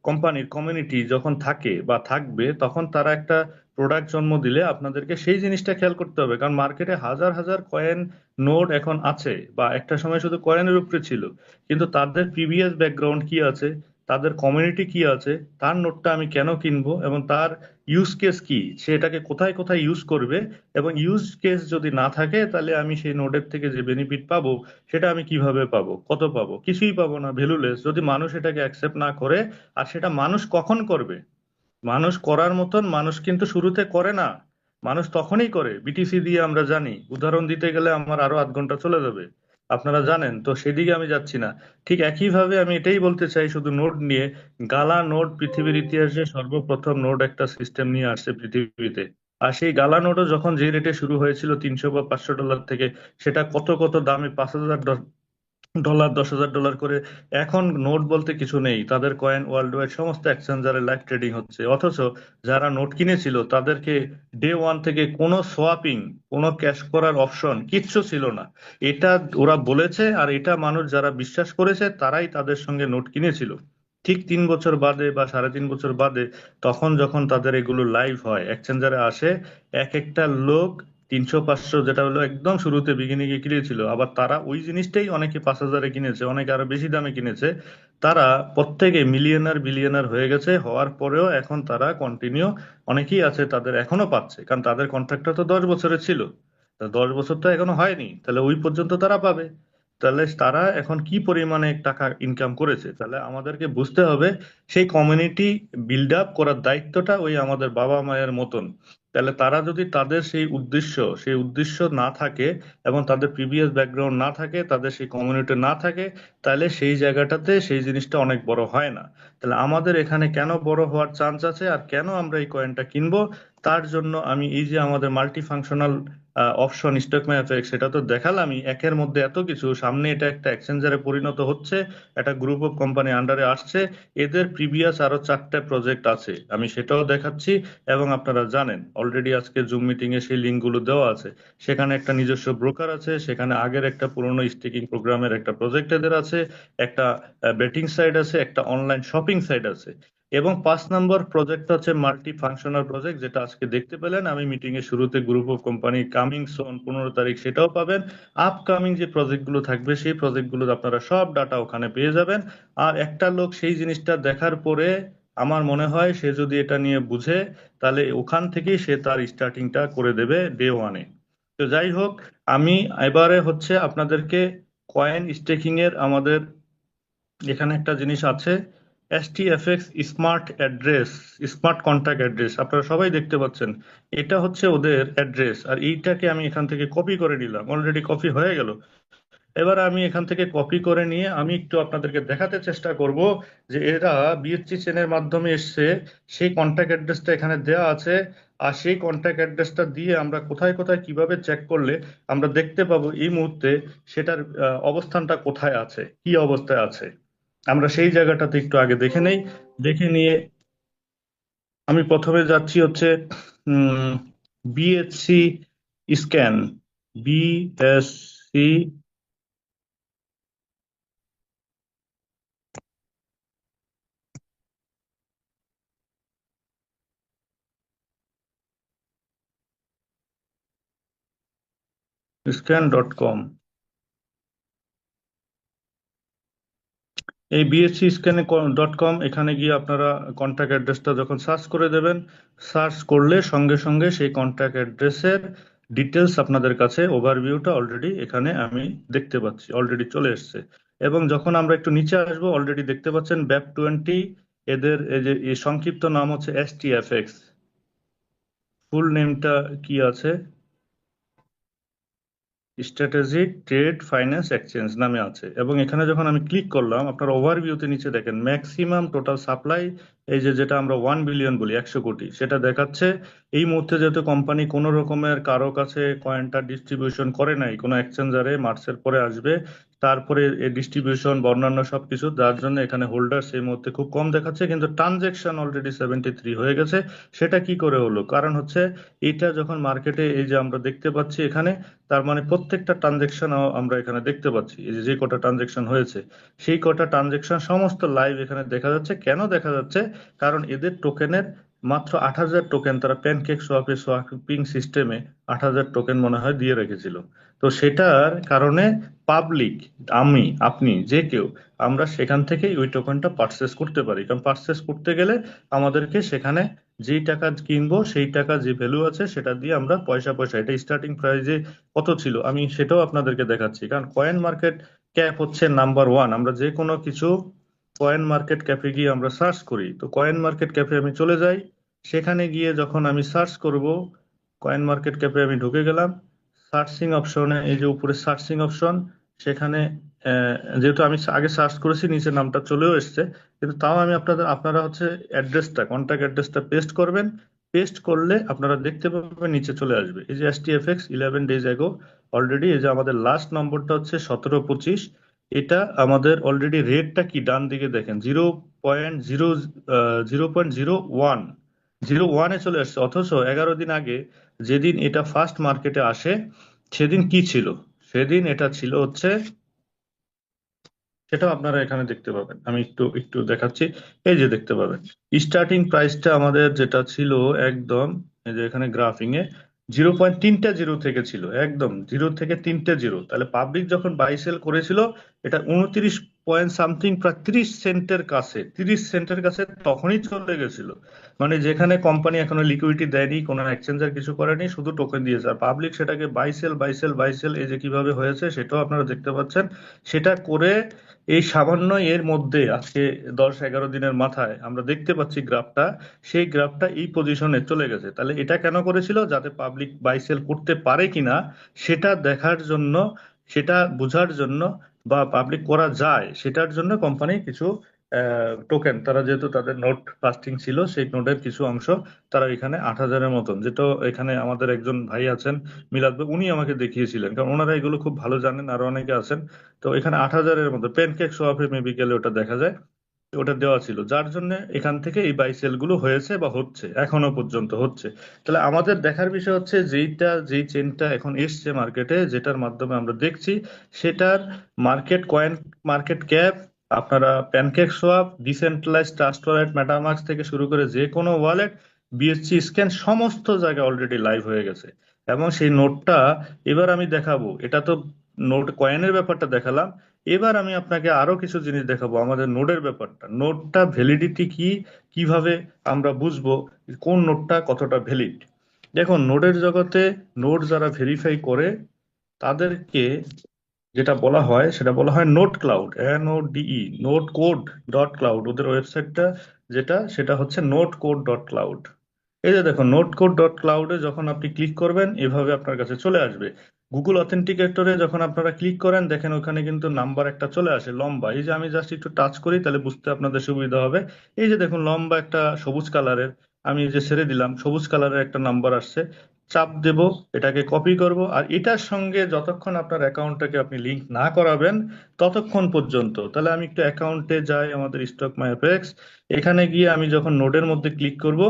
কোম্পানির কমিউনিটি যখন থাকে বা থাকবে, তখন তারা একটা প্রোডাক্ট জন্ম দিলে আপনাদেরকে সেই জিনিসটা খেয়াল করতে হবে। কারণ মার্কেটে হাজার হাজার কয়েন নোড এখন আছে, বা একটা সময় শুধু কয়েনের উপরে ছিল, কিন্তু তাদের প্রিভিয়াস ব্যাকগ্রাউন্ড কি আছে, তাদের কমিউনিটি কি আছে, তার নোটটা আমি কেন কিনবো, এবং তার ইউজ কেস কি, সে এটাকে কোথায় কোথায় ইউজ করবে, এবং ইউজ কেস যদি না থাকে তাহলে আমি সেই নোডের থেকে যে বেনিফিট পাবো সেটা আমি কিভাবে পাবো, কত পাবো, কিছুই পাবো না, ভ্যালুলেস, যদি মানুষ এটাকে অ্যাকসেপ্ট না করে। আর সেটা মানুষ কখন করবে? মানুষ করার মতন মানুষ কিন্তু শুরুতে করে না। মানুষ তখনই করে বিটিসি দিয়ে, আমরা জানি। উদাহরণ দিতে গেলে আমার আরো আধ ঘন্টা চলে যাবে, আপনারা জানেন তো, সেদিকে আমি যাচ্ছি না। ঠিক একইভাবে আমি এটাই বলতে চাই শুধু নোড নিয়ে, গালা নোড পৃথিবীর ইতিহাসে সর্বপ্রথম নোড একটা সিস্টেম নিয়ে আসছে পৃথিবীতে। আর সেই গালা নোটও যখন যে রেটে শুরু হয়েছিল, 300 বা 500 ডলার থেকে, সেটা কত কত দামে, $5,000, $10,000 করে। এখন নোট বলতে কিছু নেই, তাদের কয়েন ওয়ার্ল্ড ওয়াইড সমস্ত এক্সচেঞ্জারে লাইভ ট্রেডিং হচ্ছে। অথচ যারা নোট কিনেছিল তাদেরকে ডে ওয়ান থেকে কোনো সোয়াপিং, কোনো ক্যাশ করার অপশন কিচ্ছু ছিল না। এটা ওরা বলেছে, আর এটা মানুষ যারা বিশ্বাস করেছে তারাই তাদের সঙ্গে নোট কিনেছিল। ঠিক 3 বছর বাদে বা 3.5 বছর বাদে, তখন যখন তাদের এগুলো লাইভ হয়, এক্সচেঞ্জারে আসে, এক একটা লোক 300 500, যেটা হলো একদম শুরুতে বিগিনিং এ কিনেছিল, আবার তারা ওই জিনিসটাই অনেকে 5,000-এ কিনেছে, অনেকে আরো বেশি দামে কিনেছে। তারা প্রত্যেকে মিলিয়নার বিলিয়নার হয়ে গেছে, হওয়ার পরেও এখন তারা কন্টিনিউ, অনেকেই আছে তাদের এখনো পাচ্ছে, কারণ তাদের কন্ট্রাক্টটা তো 10 বছরের ছিল। তা 10 বছর তো এখনো হয়নি, তাহলে ওই পর্যন্ত তারা পাবে। তাহলে তারা এখন কি পরিমাণে টাকা ইনকাম করেছে, তাহলে আমাদেরকে বুঝতে হবে সেই কমিউনিটি বিল্ড আপ করার দায়িত্বটা ওই আমাদের বাবা মায়ের মতন। তাহলে তারা যদি তাদের সেই উদ্দেশ্য না থাকে, এবং তাদের প্রিভিয়াস ব্যাকগ্রাউন্ড না থাকে, তাদের সেই কমিউনিটি না থাকে, তাহলে সেই জায়গাটাতে সেই জিনিসটা অনেক বড় হয় না। তাহলে আমাদের এখানে কেন বড় হওয়ার চান্স আছে, আর কেন আমরা এই কয়েনটা কিনবো, তার জন্য আমি এই যে আমাদের মাল্টি ফাংশনাল অপশন স্টক ম্যাফএক্স, সেটা তো দেখালামই, একের মধ্যে এত কিছু, সামনে এটা একটা এক্সচেঞ্জারে পরিণত হচ্ছে, একটা গ্রুপ অফ কোম্পানি আন্ডারে আসছে, এদের প্রিভিয়াস আরো 4টে প্রজেক্ট আছে, আমি সেটাও দেখাচ্ছি। এবং আপনারা জানেন অলরেডি আজকে জুম মিটিং এ সেই লিঙ্ক গুলো দেওয়া আছে। সেখানে একটা নিজস্ব ব্রোকার আছে, সেখানে আগের একটা পুরনো স্টেকিং প্রোগ্রামের একটা প্রজেক্ট এদের আছে, একটা বেটিং সাইট আছে, একটা অনলাইন শপিং সাইট আছে। এবং 5 নম্বর প্রজেক্ট হচ্ছে মাল্টি ফাংশনাল প্রজেক্ট, যেটা আজকে দেখতে পেলেন আমি মিটিং এর শুরুতে, group of company coming soon 15 তারিখ, সেটাও পাবেন। আপকামিং যে প্রজেক্ট গুলো থাকবে সেই প্রজেক্ট গুলো আপনারা সব ডাটা ওখানে পেয়ে যাবেন। আর একটা লোক সেই জিনিসটা দেখার পরে, আমার মনে হয় সে যদি এটা নিয়ে বুঝে, তাহলে ওখান থেকেই সে তার স্টার্টিংটা করে দেবে ডে ওয়ানে। তো যাই হোক, আমি এবারে হচ্ছে আপনাদেরকে কয়েন স্টেকিং এর আমাদের এখানে একটা জিনিস আছে, STFX smart address, smart contact address, আপনারা সবাই দেখতে পাচ্ছেন। এটা হচ্ছে ওদের অ্যাড্রেস, আর এইটাকে আমি এখান থেকে কপি করে নিলাম, অলরেডি কপি হয়ে গেল। এবার আমি এখান থেকে কপি করে নিয়ে আমি একটু আপনাদেরকে দেখাতে চেষ্টা করব যে এরা বিএসসি চেনের মাধ্যমে এসছে, সেই কন্ট্যাক্ট অ্যাড্রেসটা এখানে দেওয়া আছে। আর সেই কন্ট্যাক্ট অ্যাড্রেসটা দিয়ে আমরা কোথায় কোথায় কিভাবে চেক করলে আমরা দেখতে পাবো এই মুহূর্তে সেটার অবস্থানটা কোথায় আছে, কি অবস্থায় আছে, আমরা সেই জায়গাটাতে একটু আগে দেখে নেই। দেখে নিয়ে আমি প্রথমে যাচ্ছি হচ্ছে বিএসসি স্ক্যান, বিএসসি স্ক্যান.com। এই BSC-scan.com, এখানে গিয়ে আপনারা কন্ট্যাক্ট অ্যাড্রেসটা যখন সার্চ করে দেবেন, সার্চ করলে সঙ্গে সঙ্গে সেই কন্ট্যাক্ট অ্যাড্রেসের ডিটেলস আপনাদের কাছে, ওভারভিউটা অলরেডি এখানে আমি দেখতে পাচ্ছি, অলরেডি চলে এসেছে। এবং যখন আমরা একটু নিচে আসবো, অলরেডি দেখতে পাচ্ছেন BAP20, এদের এই যে এই সংক্ষিপ্ত নাম হচ্ছে STFX। ফুল নেমটা কি আছে? স্ট্র্যাটেজিক ট্রেড ফাইন্যান্স এক্সচেঞ্জ নামে আছে, এবং এখানে যখন আমি ক্লিক করলাম, আপনার ওভারভিউতে নিচে দেখেন ম্যাক্সিমাম টোটাল সাপ্লাই, এই যে যেটা আমরা 1 বিলিয়ন বলি, 100 কোটি, সেটা দেখাচ্ছে। এই মুহূর্তে যেহেতু কোম্পানি কোনো রকমের কারো কাছে কয়েনটা ডিস্ট্রিবিউশন করে নাই, কোনো এক্সচেঞ্জারে মার্চের পরে আসবে, তারপরে এই ডিস্ট্রিবিউশন বা অন্যান্য সবকিছু, যার জন্য এখানে হোল্ডার এই মুহূর্তে খুব কম দেখাচ্ছে, কিন্তু ট্রানজেকশন অলরেডি 73 হয়ে গেছে। সেটা কি করে হলো? কারণ হচ্ছে এটা যখন মার্কেটে এই যে আমরা দেখতে পাচ্ছি এখানে, তার মানে প্রত্যেকটা ট্রানজেকশন আমরা এখানে দেখতে পাচ্ছি, এই যে যে কটা ট্রানজেকশন হয়েছে সেই কটা ট্রানজেকশন সমস্ত লাইভ এখানে দেখা যাচ্ছে। কেন দেখা যাচ্ছে? কারণ এদের টোকেনের মাত্র 8,000 টোকেন তারা প্যানকেক সোয়াপে সোয়াপিং সিস্টেমে 8,000 টোকেন মনে হয় দিয়ে রেখেছিল। তো সেটার কারণে পাবলিক, আমি আপনি যে কেউ, আমরা সেখান থেকেই ওই টোকেনটা পারচেস করতে পারি। কারণ পারচেস করতে গেলে আমাদেরকে সেখানে যেই টাকা কিনবো সেই টাকা যে ভ্যালু আছে সেটা দিয়ে আমরা পয়সা পয়সা, এটা স্টার্টিং প্রাইজে কত ছিল আমি সেটাও আপনাদেরকে দেখাচ্ছি। কারণ কয়েন মার্কেট ক্যাপ হচ্ছে নাম্বার 1। আমরা যে কোনো কিছু কয়েন মার্কেট ক্যাপে গিয়ে আমরা সার্চ করি, তো কয়েন মার্কেট ক্যাপে আমি চলে যাই। সেখানে গিয়ে যখন আমি সার্চ করব, কয়েন মার্কেট ক্যাপে আমি ঢুকে গেলাম, সার্চিং অপশনে, এই যে উপরে সার্চিং অপশন, সেখানে যেহেতু আমি আগে সার্চ করেছি নিচে নামটা চলেও এসেছে, কিন্তু তাও আমি আপনারা হচ্ছে অ্যাড্রেসটা, কন্ট্যাক্ট অ্যাড্রেসটা পেস্ট করবেন। পেস্ট করলে আপনারা দেখতে পাবেন নিচে চলে আসবে এই যে STFX 11 days ago অলরেডি। এই যে আমাদের লাস্ট নম্বরটা হচ্ছে 1725। এটা আমাদের অলরেডি রেটটা কি ডান দিকে দেখেন, 0.001 চলে আসছে। অথচ 11 দিন আগে যেদিন এটা ফার্স্ট মার্কেটে আসে সেদিন কি ছিল? সেদিন এটা ছিল হচ্ছে, সেটাও আপনারা এখানে দেখতে পাবেন, আমি একটু একটু দেখাচ্ছি। এই যে দেখতে পাবেন স্টার্টিং প্রাইসটা আমাদের যেটা ছিল একদম, এই যে এখানে গ্রাফিং এ 0.3টা জিরো থেকে ছিল, একদম জিরো থেকে 3টে জিরো। তাহলে পাবলিক যখন বাই সেল করেছিল এটা 29 পয়েন্ট সামথিং, প্রায় 30 সেন্টের কাছে, 30 সেন্টের কাছে তখনই চলে গেছিল। মানে যেখানে কোম্পানি এখনো লিকুইডিটি দেয়নি, কোনো এক্সচেঞ্জার কিছু করেনি, শুধু টোকেন দিয়েছে, আর পাবলিক সেটাকে buy sell buy sell buy sell, এই যে কিভাবে হয়েছে সেটাও আপনারা দেখতে পাচ্ছেন। সেটা করে এই সামান্য এর মধ্যে আজকে 10-11 দিনের মাথায় আমরা দেখতে পাচ্ছি গ্রাফটা, সেই গ্রাফটা এই পজিশনে চলে গেছে। তাহলে এটা কেন করেছিল? যাতে পাবলিক বাই সেল করতে পারে কিনা সেটা দেখার জন্য, সেটা বোঝার জন্য, বা পাবলিক করা যায় সেটার জন্য কোম্পানি কিছু টোকেন, তারা যেহেতু তাদের নোট ফাস্টিং ছিল সেই নোটের কিছু অংশ তারা এখানে 8,000-এর মতন, যেটা এখানে আমাদের একজন ভাই আছেন মিলাদ ভাই, উনি আমাকে দেখিয়েছিলেন, কারণ ওনারা এগুলো খুব ভালো জানেন, আরো অনেকে আছেন। তো এখানে 8,000-এর মতো প্যানকেক সোয়াপে মেবি গেলে ওটা দেখা যায়, ওটা দেওয়া ছিল, যার জন্য এখান থেকে এই বাই সেল গুলো হয়েছে বা হচ্ছে, এখনো পর্যন্ত হচ্ছে। তাহলে আমাদের দেখার বিষয় হচ্ছে যেই চেনটা এখন এসছে মার্কেটে, যেটার মাধ্যমে আমরা দেখছি সেটার মার্কেট, কয়েন মার্কেট ক্যাপ, আপনারা PancakeSwap, decentralised Trust Wallet, MetaMask থেকে শুরু করে যে কোনো ওয়ালেট, BSC স্ক্যান, সমস্ত জায়গায় অলরেডি লাইভ হয়ে গেছে। এবং সেই নোটটা এবার আমি দেখাবো। এটা তো নোট কয়েনের ব্যাপারটা দেখালাম, এবার আমি আপনাকে আরো কিছু জিনিস দেখাবো আমাদের নোডের ব্যাপারটা। নোটটা ভ্যালিডিটি কি, কিভাবে আমরা বুঝবো কোন নোটটা কতটা ভ্যালিড। দেখুন, নোডের জগতে নোড যারা ভেরিফাই করে তাদেরকে যেটা বলা হয় সেটা বলা হয় note cloud, NODE, note code dot cloud, ওদের ওয়েবসাইটটা যেটা, সেটা হচ্ছে নোট কোড ডট ক্লাউড। এই যে দেখুন, নোট কোড ডট ক্লাউডে যখন আপনি ক্লিক করবেন এভাবে আপনার কাছে চলে আসবে। গুগল অথেন্টিকেটরে যখন আপনারা ক্লিক করেন দেখেন ওখানে কিন্তু নাম্বার একটা চলে আসে লম্বা। এই যে আমি জাস্ট একটু টাচ করি তাহলে বুঝতে আপনাদের সুবিধা হবে। এই যে দেখুন লম্বা একটা সবুজ কালারের, আমি এই যে ছেড়ে দিলাম, সবুজ কালারের একটা নাম্বার আসছে, চাপ দেব, এটাকে কপি করব, আর এটার সঙ্গে যতক্ষণ আপনার অ্যাকাউন্টটাকে আপনি লিংক না করাবেন ততক্ষণ পর্যন্ত। তাহলে আমি একটু অ্যাকাউন্টে যাই, আমাদের স্টক মাই এফএক্স, এখানে গিয়ে আমি যখন নোডের মধ্যে ক্লিক করব,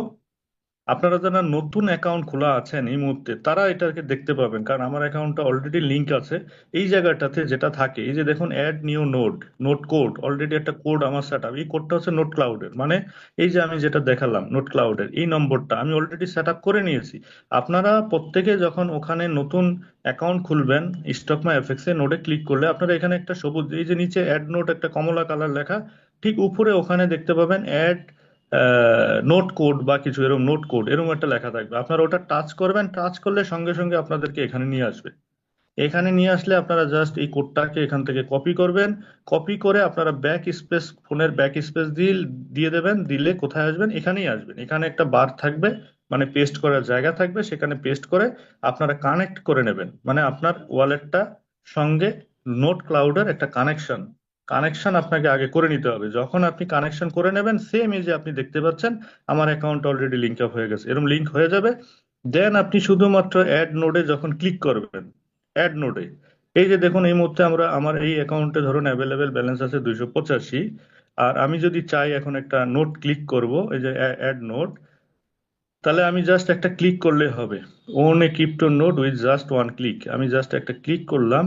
আপনারা যারা নতুন অ্যাকাউন্ট খোলা আছেন এই মুহূর্তে তারা এটাকে দেখতে পাবেন, কারণ আমার অ্যাকাউন্টটা অলরেডি লিংক আছে। এই জায়গাটাতে যেটা থাকে, এই যে দেখুন add new node, note code, already একটা কোড আমার সেট আপ, এই কোডটা হচ্ছে নোট ক্লাউডের, মানে এই যে আমি যেটা দেখালাম নোট ক্লাউডের এই নম্বরটা আমি অলরেডি সেট আপ করে নিয়েছি। আপনারা প্রত্যেকে যখন ওখানে নতুন অ্যাকাউন্ট খুলবেন স্টক মাই এফএক্স এ, নোডে ক্লিক করলে আপনারা এখানে একটা সবুজ, এই যে নিচে অ্যাড নোট একটা কমলা কালার লেখা, ঠিক উপরে ওখানে দেখতে পাবেন অ্যাড নোট কোড বা কিছু এরকম, নোট কোড এরকম একটা লেখা থাকবে, আপনারা ওটা টাচ করবেন, টাচ করলে সঙ্গে সঙ্গে আপনাদেরকে এখানে নিয়ে আসবে। এখানে নিয়ে আসলে আপনারা জাস্ট এই কোডটাকে এখান থেকে কপি করবেন। কপি করে আপনারা ব্যাক স্পেস, ফোনের ব্যাক স্পেস দিয়ে দিয়ে দেবেন, দিলে কোথায় আসবেন? এখানেই আসবেন। এখানে একটা বার থাকবে, মানে পেস্ট করার জায়গা থাকবে, সেখানে পেস্ট করে আপনারা কানেক্ট করে নেবেন, মানে আপনার ওয়ালেটটা সঙ্গে নোট ক্লাউডের একটা কানেকশন কানেকশন আপনাকে আগে করে নিতে হবে। যখন আপনি কানেকশন করে নেবেন, সেম এই যে আপনি দেখতে পাচ্ছেন আমার অ্যাকাউন্ট অলরেডি লিঙ্ক আপ হয়ে গেছে, এরকম লিঙ্ক হয়ে যাবে। দেন আপনি শুধুমাত্র অ্যাড নোডে যখন ক্লিক করবেন, অ্যাড নোডে এই যে দেখুন এই মুহূর্তে আমার এই অ্যাকাউন্টে ধরুন অ্যাভেলেবেল ব্যালেন্স আছে 285। আর আমি যদি চাই এখন একটা নোট ক্লিক করব, এই যে অ্যাড নোট, তাহলে আমি জাস্ট একটা ক্লিক করলে হবে। Own a crypto node with just one click, আমি জাস্ট একটা ক্লিক করলাম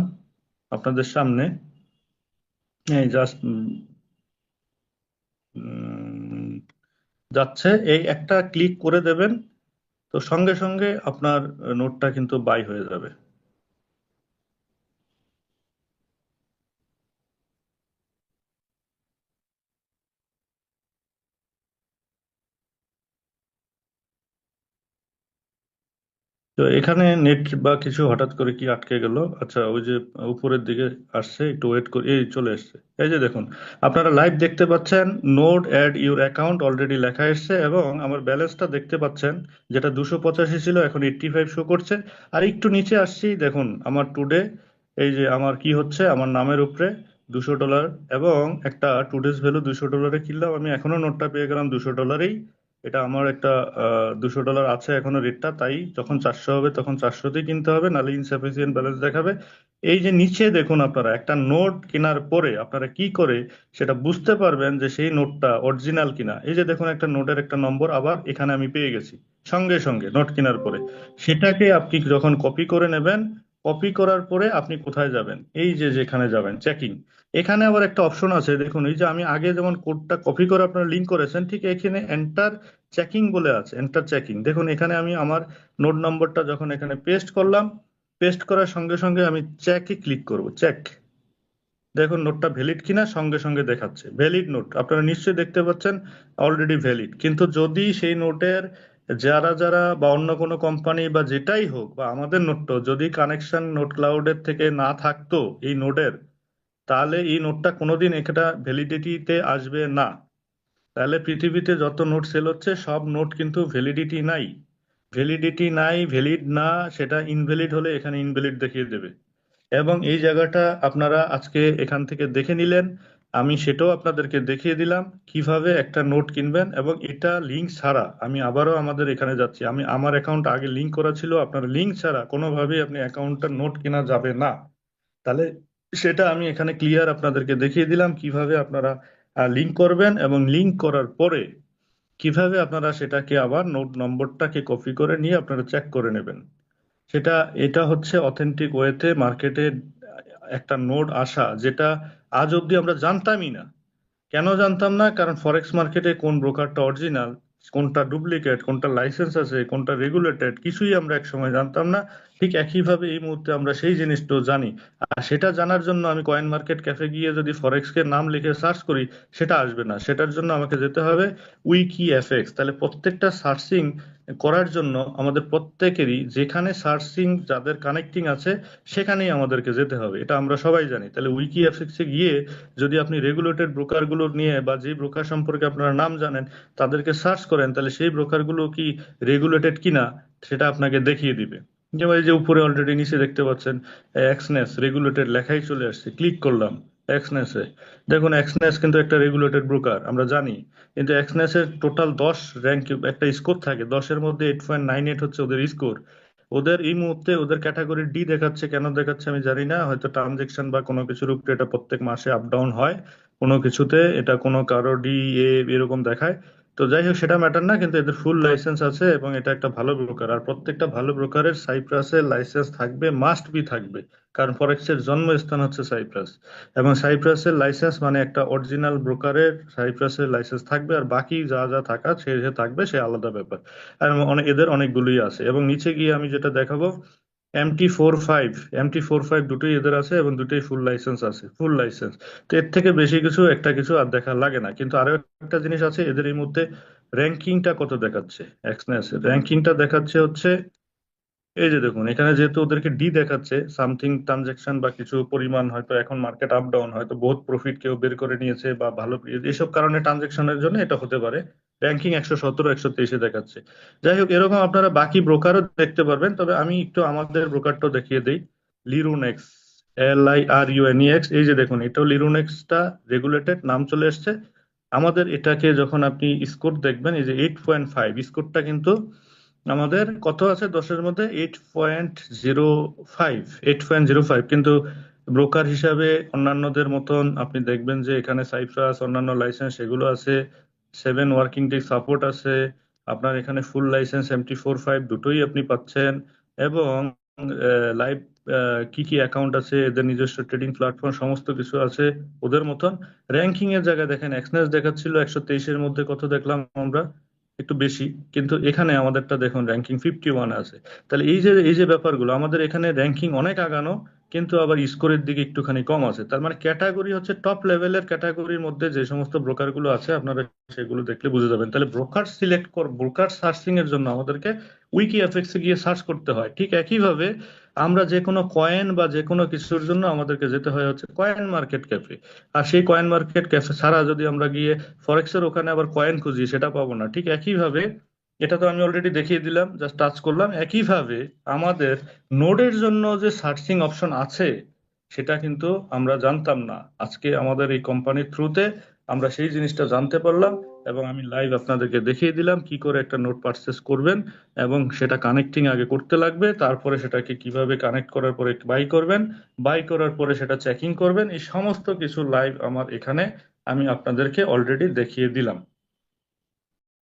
আপনাদের সামনে, এই জাস্ট যাচ্ছে, এই একটা ক্লিক করে দেবেন, তো সঙ্গে সঙ্গে আপনার নোটটা কিন্তু বাই হয়ে যাবে। তো এখানে নেট বা কিছু হঠাৎ করে কি আটকে গেল? আচ্ছা, ওই যে উপরের দিকে আসছে, একটু ওয়েট করি, এই চলে এসছে। এই যে দেখুন, আপনারা লাইভ দেখতে পাচ্ছেন, node add your account already লেখা এসছে, এবং আমার ব্যালেন্সটা দেখতে পাচ্ছেন, যেটা 285 ছিল এখন 85 শো করছে। আর একটু নিচে আসছি, দেখুন আমার টুডে, এই যে আমার কি হচ্ছে, আমার নামের উপরে $200 এবং একটা টুডেজ ভ্যালু $200 কিনলাম, আমি এখনো নোটটা পেয়ে গেলাম $200। এটা আমার একটা $200 আছে এখনো রেটটা, তাই যখন 400 হবে তখন 400তেই কিনতে হবে, নাহলে ইনসাফিসিয়েন্ট ব্যালেন্স দেখাবে। এই যে নিচে দেখুন, আপনারা একটা নোট কেনার পরে আপনারা কি করে সেটা বুঝতে পারবেন যে সেই নোটটা অরিজিনাল কিনা? এই যে দেখুন একটা নোটের একটা নম্বর আবার এখানে আমি পেয়ে গেছি সঙ্গে সঙ্গে নোট কেনার পরে। সেটাকে আপনি যখন কপি করে নেবেন, কপি করার পরে আপনি কোথায় যাবেন? এই যে যেখানে যাবেন চেকিং, এখানে আবার একটা অপশন আছে দেখুন, এই যে আমি আগে যেমন কোডটা কপি করে আপনারা লিঙ্ক করেছেন, ঠিক এখানে এন্টার চেকিং বলে আছে, এন্টার চেকিং। দেখুন এখানে আমি আমার নোট নম্বরটা যখন এখানে পেস্ট করলাম, পেস্ট করার সঙ্গে সঙ্গে আমি চেকে ক্লিক করব, চেক। দেখুন নোটটা ভ্যালিড কিনা সঙ্গে সঙ্গে দেখাচ্ছে, ভ্যালিড নোট, আপনারা নিশ্চয়ই দেখতে পাচ্ছেন অলরেডি ভ্যালিড। কিন্তু যদি সেই নোটের যারা যারা বা অন্য কোনো কোম্পানি বা যেটাই হোক বা আমাদের নোটটা যদি কানেকশন নোট ক্লাউডের থেকে না থাকতো এই নোটের, তাহলে এই নোটটা কোনোদিন এটা ভ্যালিডিটিতে আসবে না। তাহলে পৃথিবীতে যত নোট সেল হচ্ছে সব নোট কিন্তু ভ্যালিডিটি নাই, ভ্যালিডিটি নাই, ভ্যালিড না, সেটা ইনভ্যালিড হলে এখানে ইনভ্যালিড দেখিয়ে দেবে। এবং এই জায়গাটা আপনারা আজকে এখান থেকে দেখে নিলেন, আমি সেটাও আপনাদেরকে দেখিয়ে দিলাম কিভাবে একটা নোট কিনবেন। এবং এটা লিঙ্ক ছাড়া, আমি আবারও আমাদের এখানে যাচ্ছি, আমি আমার অ্যাকাউন্ট আগে লিঙ্ক করা ছিল, আপনার লিঙ্ক ছাড়া কোনোভাবেই আপনি অ্যাকাউন্টটা নোট কেনা যাবে না। তাহলে সেটা আমি এখানে ক্লিয়ার আপনাদেরকে দেখিয়ে দিলাম কিভাবে আপনারা লিঙ্ক করবেন, এবং লিঙ্ক করার পরে কিভাবে আপনারা সেটাকে আবার নোট নম্বরটাকে কপি করে নিয়ে আপনারা চেক করে নেবেন। সেটা, এটা হচ্ছে অথেন্টিক ওয়েতে মার্কেটে একটা নোট আসা, যেটা আজ অব্দি আমরা জানতামই না। কেন জানতাম না? কারণ ফরেক্স মার্কেটে কোন ব্রোকারটা অরিজিনাল, কোনটা ডুপ্লিকেট, কোনটা লাইসেন্স আছে, কোনটা রেগুলেটেড, কিছুই আমরা এক সময় জানতাম না। ঠিক একইভাবে এই মুহূর্তে আমরা সেই জিনিসটাও জানি। আর সেটা জানার জন্য আমি কয়েন মার্কেট ক্যাফে গিয়ে যদি ফরেক্স কে নাম লিখে সার্চ করি, সেটা আসবে না। সেটার জন্য আমাকে যেতে হবে উইকি এফএক্স। তাহলে প্রত্যেকটা সার্চিং করার জন্য আমাদের প্রত্যেকেরই যেখানে সার্চিং যাদের কানেক্টিং আছে সেখানেই আমাদেরকে যেতে হবে, এটা আমরা সবাই জানি। তাহলে উইকি এফএক্সে গিয়ে যদি আপনি রেগুলেটেড ব্রোকারগুলো নিয়ে বা যে ব্রোকার সম্পর্কে আপনারা নাম জানেন তাদেরকে সার্চ করেন, তাহলে সেই ব্রোকারগুলো কি রেগুলেটেড কিনা সেটা আপনাকে দেখিয়ে দিবে। যেমন এই যে উপরে অলরেডি নিচে দেখতে পাচ্ছেন এক্সনেস রেগুলেটেড লেখাই চলে আসছে, ক্লিক করলাম এক্সনেসে। দেখুন এক্সনেস কিন্তু একটা রেগুলেটেড ব্রোকার আমরা জানি, কিন্তু এক্সনেসের টোটাল 10 র্যাঙ্ক একটা স্কোর থাকে, 10-এর মধ্যে 8.98 হচ্ছে ওদের স্কোর। ওদের এই মুহূর্তে ওদের ক্যাটাগরি ডি দেখাচ্ছে, কেন দেখাচ্ছে আমি জানি না, হয়তো ট্রানজেকশন বা কোনো কিছুর উপরে এটা প্রত্যেক মাসে আপ ডাউন হয়, কোনো কিছুতে এটা কোনো কারো ডি এ এরকম দেখায়। তো যাই হোক সেটা ম্যাটার না, কিন্তু এদের ফুল লাইসেন্স আছে এবং এটা একটা ভালো ব্রোকার। আর প্রত্যেকটা ভালো ব্রোকারের সাইপ্রাসের লাইসেন্স থাকবে, মাস্ট বি থাকবে, কারণ ফরেক্সের জন্মস্থান হচ্ছে সাইপ্রাস। এবং সাইপ্রাসের লাইসেন্স মানে একটা অরিজিনাল ব্রোকারের সাইপ্রাসের লাইসেন্স থাকবে, আর বাকি যা যা থাকা সে যে থাকবে সে আলাদা ব্যাপার। আর অনেক এদের অনেকগুলোই আছে। এবং নিচে গিয়ে আমি যেটা দেখাবো, MT45, MT45 দুটোই এদের আছে এবং দুটোই ফুল লাইসেন্স আছে, ফুল লাইসেন্স। তো এর থেকে বেশি কিছু একটা কিছু আর দেখা লাগে না। কিন্তু আরো একটা জিনিস আছে, এদের এই মুহূর্তে র্যাঙ্কিংটা কত দেখাচ্ছে, এক্সনেস র্যাঙ্কিংটা দেখাচ্ছে হচ্ছে, এই যে দেখুন এখানে যেহেতু ওদেরকে ডি দেখাচ্ছে, সামথিং ট্রানজেকশন বা কিছু পরিমাণ, হয়তো এখন মার্কেট আপ ডাউন, হয়তো বহুত প্রফিট কেউ বের করে নিয়েছে বা ভালো এসব কারণে ট্রানজেকশনের জন্য এটা হতে পারে। র্যাঙ্কিং 117 123-এ দেখাচ্ছে। যাই হোক, এরকম আপনারা বাকি ব্রোকারও দেখতে পারবেন, তবে আমি একটু আমাদের ব্রোকারটাও দেখিয়ে দিই। লিরুনেক্স, LIRUNEX, এই যে দেখুন, এটাও লিরুনেক্সটা রেগুলেটেড নাম চলে এসছে। আমাদের এটাকে যখন আপনি স্কোর দেখবেন, এই যে 8.5 স্কোরটা কিন্তু আমাদের কত আছে 10-এর মধ্যে? 8.05, 8.05। কিন্তু ব্রোকার হিসাবে অন্যান্যদের মতন আপনি দেখবেন যে এখানে সাইপ্রাস, অন্যান্য লাইসেন্স এগুলো আছে, 7 ওয়ার্কিং ডে সাপোর্ট আছে, আপনার এখানে ফুল লাইসেন্স MT45 দুটোই আপনি পাচ্ছেন, এবং লাইভ কি কি অ্যাকাউন্ট আছে, এদের নিজস্ব ট্রেডিং প্ল্যাটফর্ম সমস্ত কিছু আছে ওদের মতন। র্যাঙ্কিং এর জায়গায় দেখেন, এক্সনেস দেখাচ্ছিল 123-এর মধ্যে, কত দেখলাম আমরা? একটু বেশি। কিন্তু এখানে আমাদেরটা দেখুন র্যাঙ্কিং 51 আছে। তাহলে এই যে ব্যাপারগুলো, আমাদের এখানে র্যাঙ্কিং অনেক আগানো, কিন্তু আবার স্কোরের দিকে একটুখানি কম আছে। তার মানে ক্যাটাগরি হচ্ছে টপ লেভেলের ক্যাটাগরির মধ্যে যে সমস্ত ব্রোকার গুলো আছে, আপনারা সেগুলো দেখলে বুঝে যাবেন। তাহলে ব্রোকার সার্চিং এর জন্য আমাদেরকে উইকিএফএক্স এ গিয়ে সার্চ করতে হয়। ঠিক একইভাবে আমরা যে কোনো কয়েন বা যে কোনো কিছুর জন্য আমাদেরকে যেতে হয় হচ্ছে কয়েন মার্কেট ক্যাফে। আর সেই কয়েন মার্কেট ক্যাফে ছাড়া যদি আমরা গিয়ে ফরেক্সের ওখানে আবার কয়েন খুঁজি, সেটা পাবো না। ঠিক একইভাবে, এটা তো আমি অলরেডি দেখিয়ে দিলাম, জাস্ট টাচ করলাম। একইভাবে আমাদের নোডের জন্য যে সার্চিং অপশন আছে, সেটা কিন্তু আমরা জানতাম না। আজকে আমাদের এই কোম্পানির থ্রুতে আমরা সেই জিনিসটা জানতে পারলাম, এবং আমি লাইভ আপনাদেরকে দেখিয়ে দিলাম কি করে একটা নোট পারচেস করবেন, এবং সেটা কানেক্টিং আগে করতে লাগবে, তারপরে সেটাকে কিভাবে কানেক্ট করার পরে বাই করবেন, বাই করার পরে সেটা চেকিং করবেন। এই সমস্ত কিছু লাইভ আমার এখানে আমি আপনাদেরকে অলরেডি দেখিয়ে দিলাম।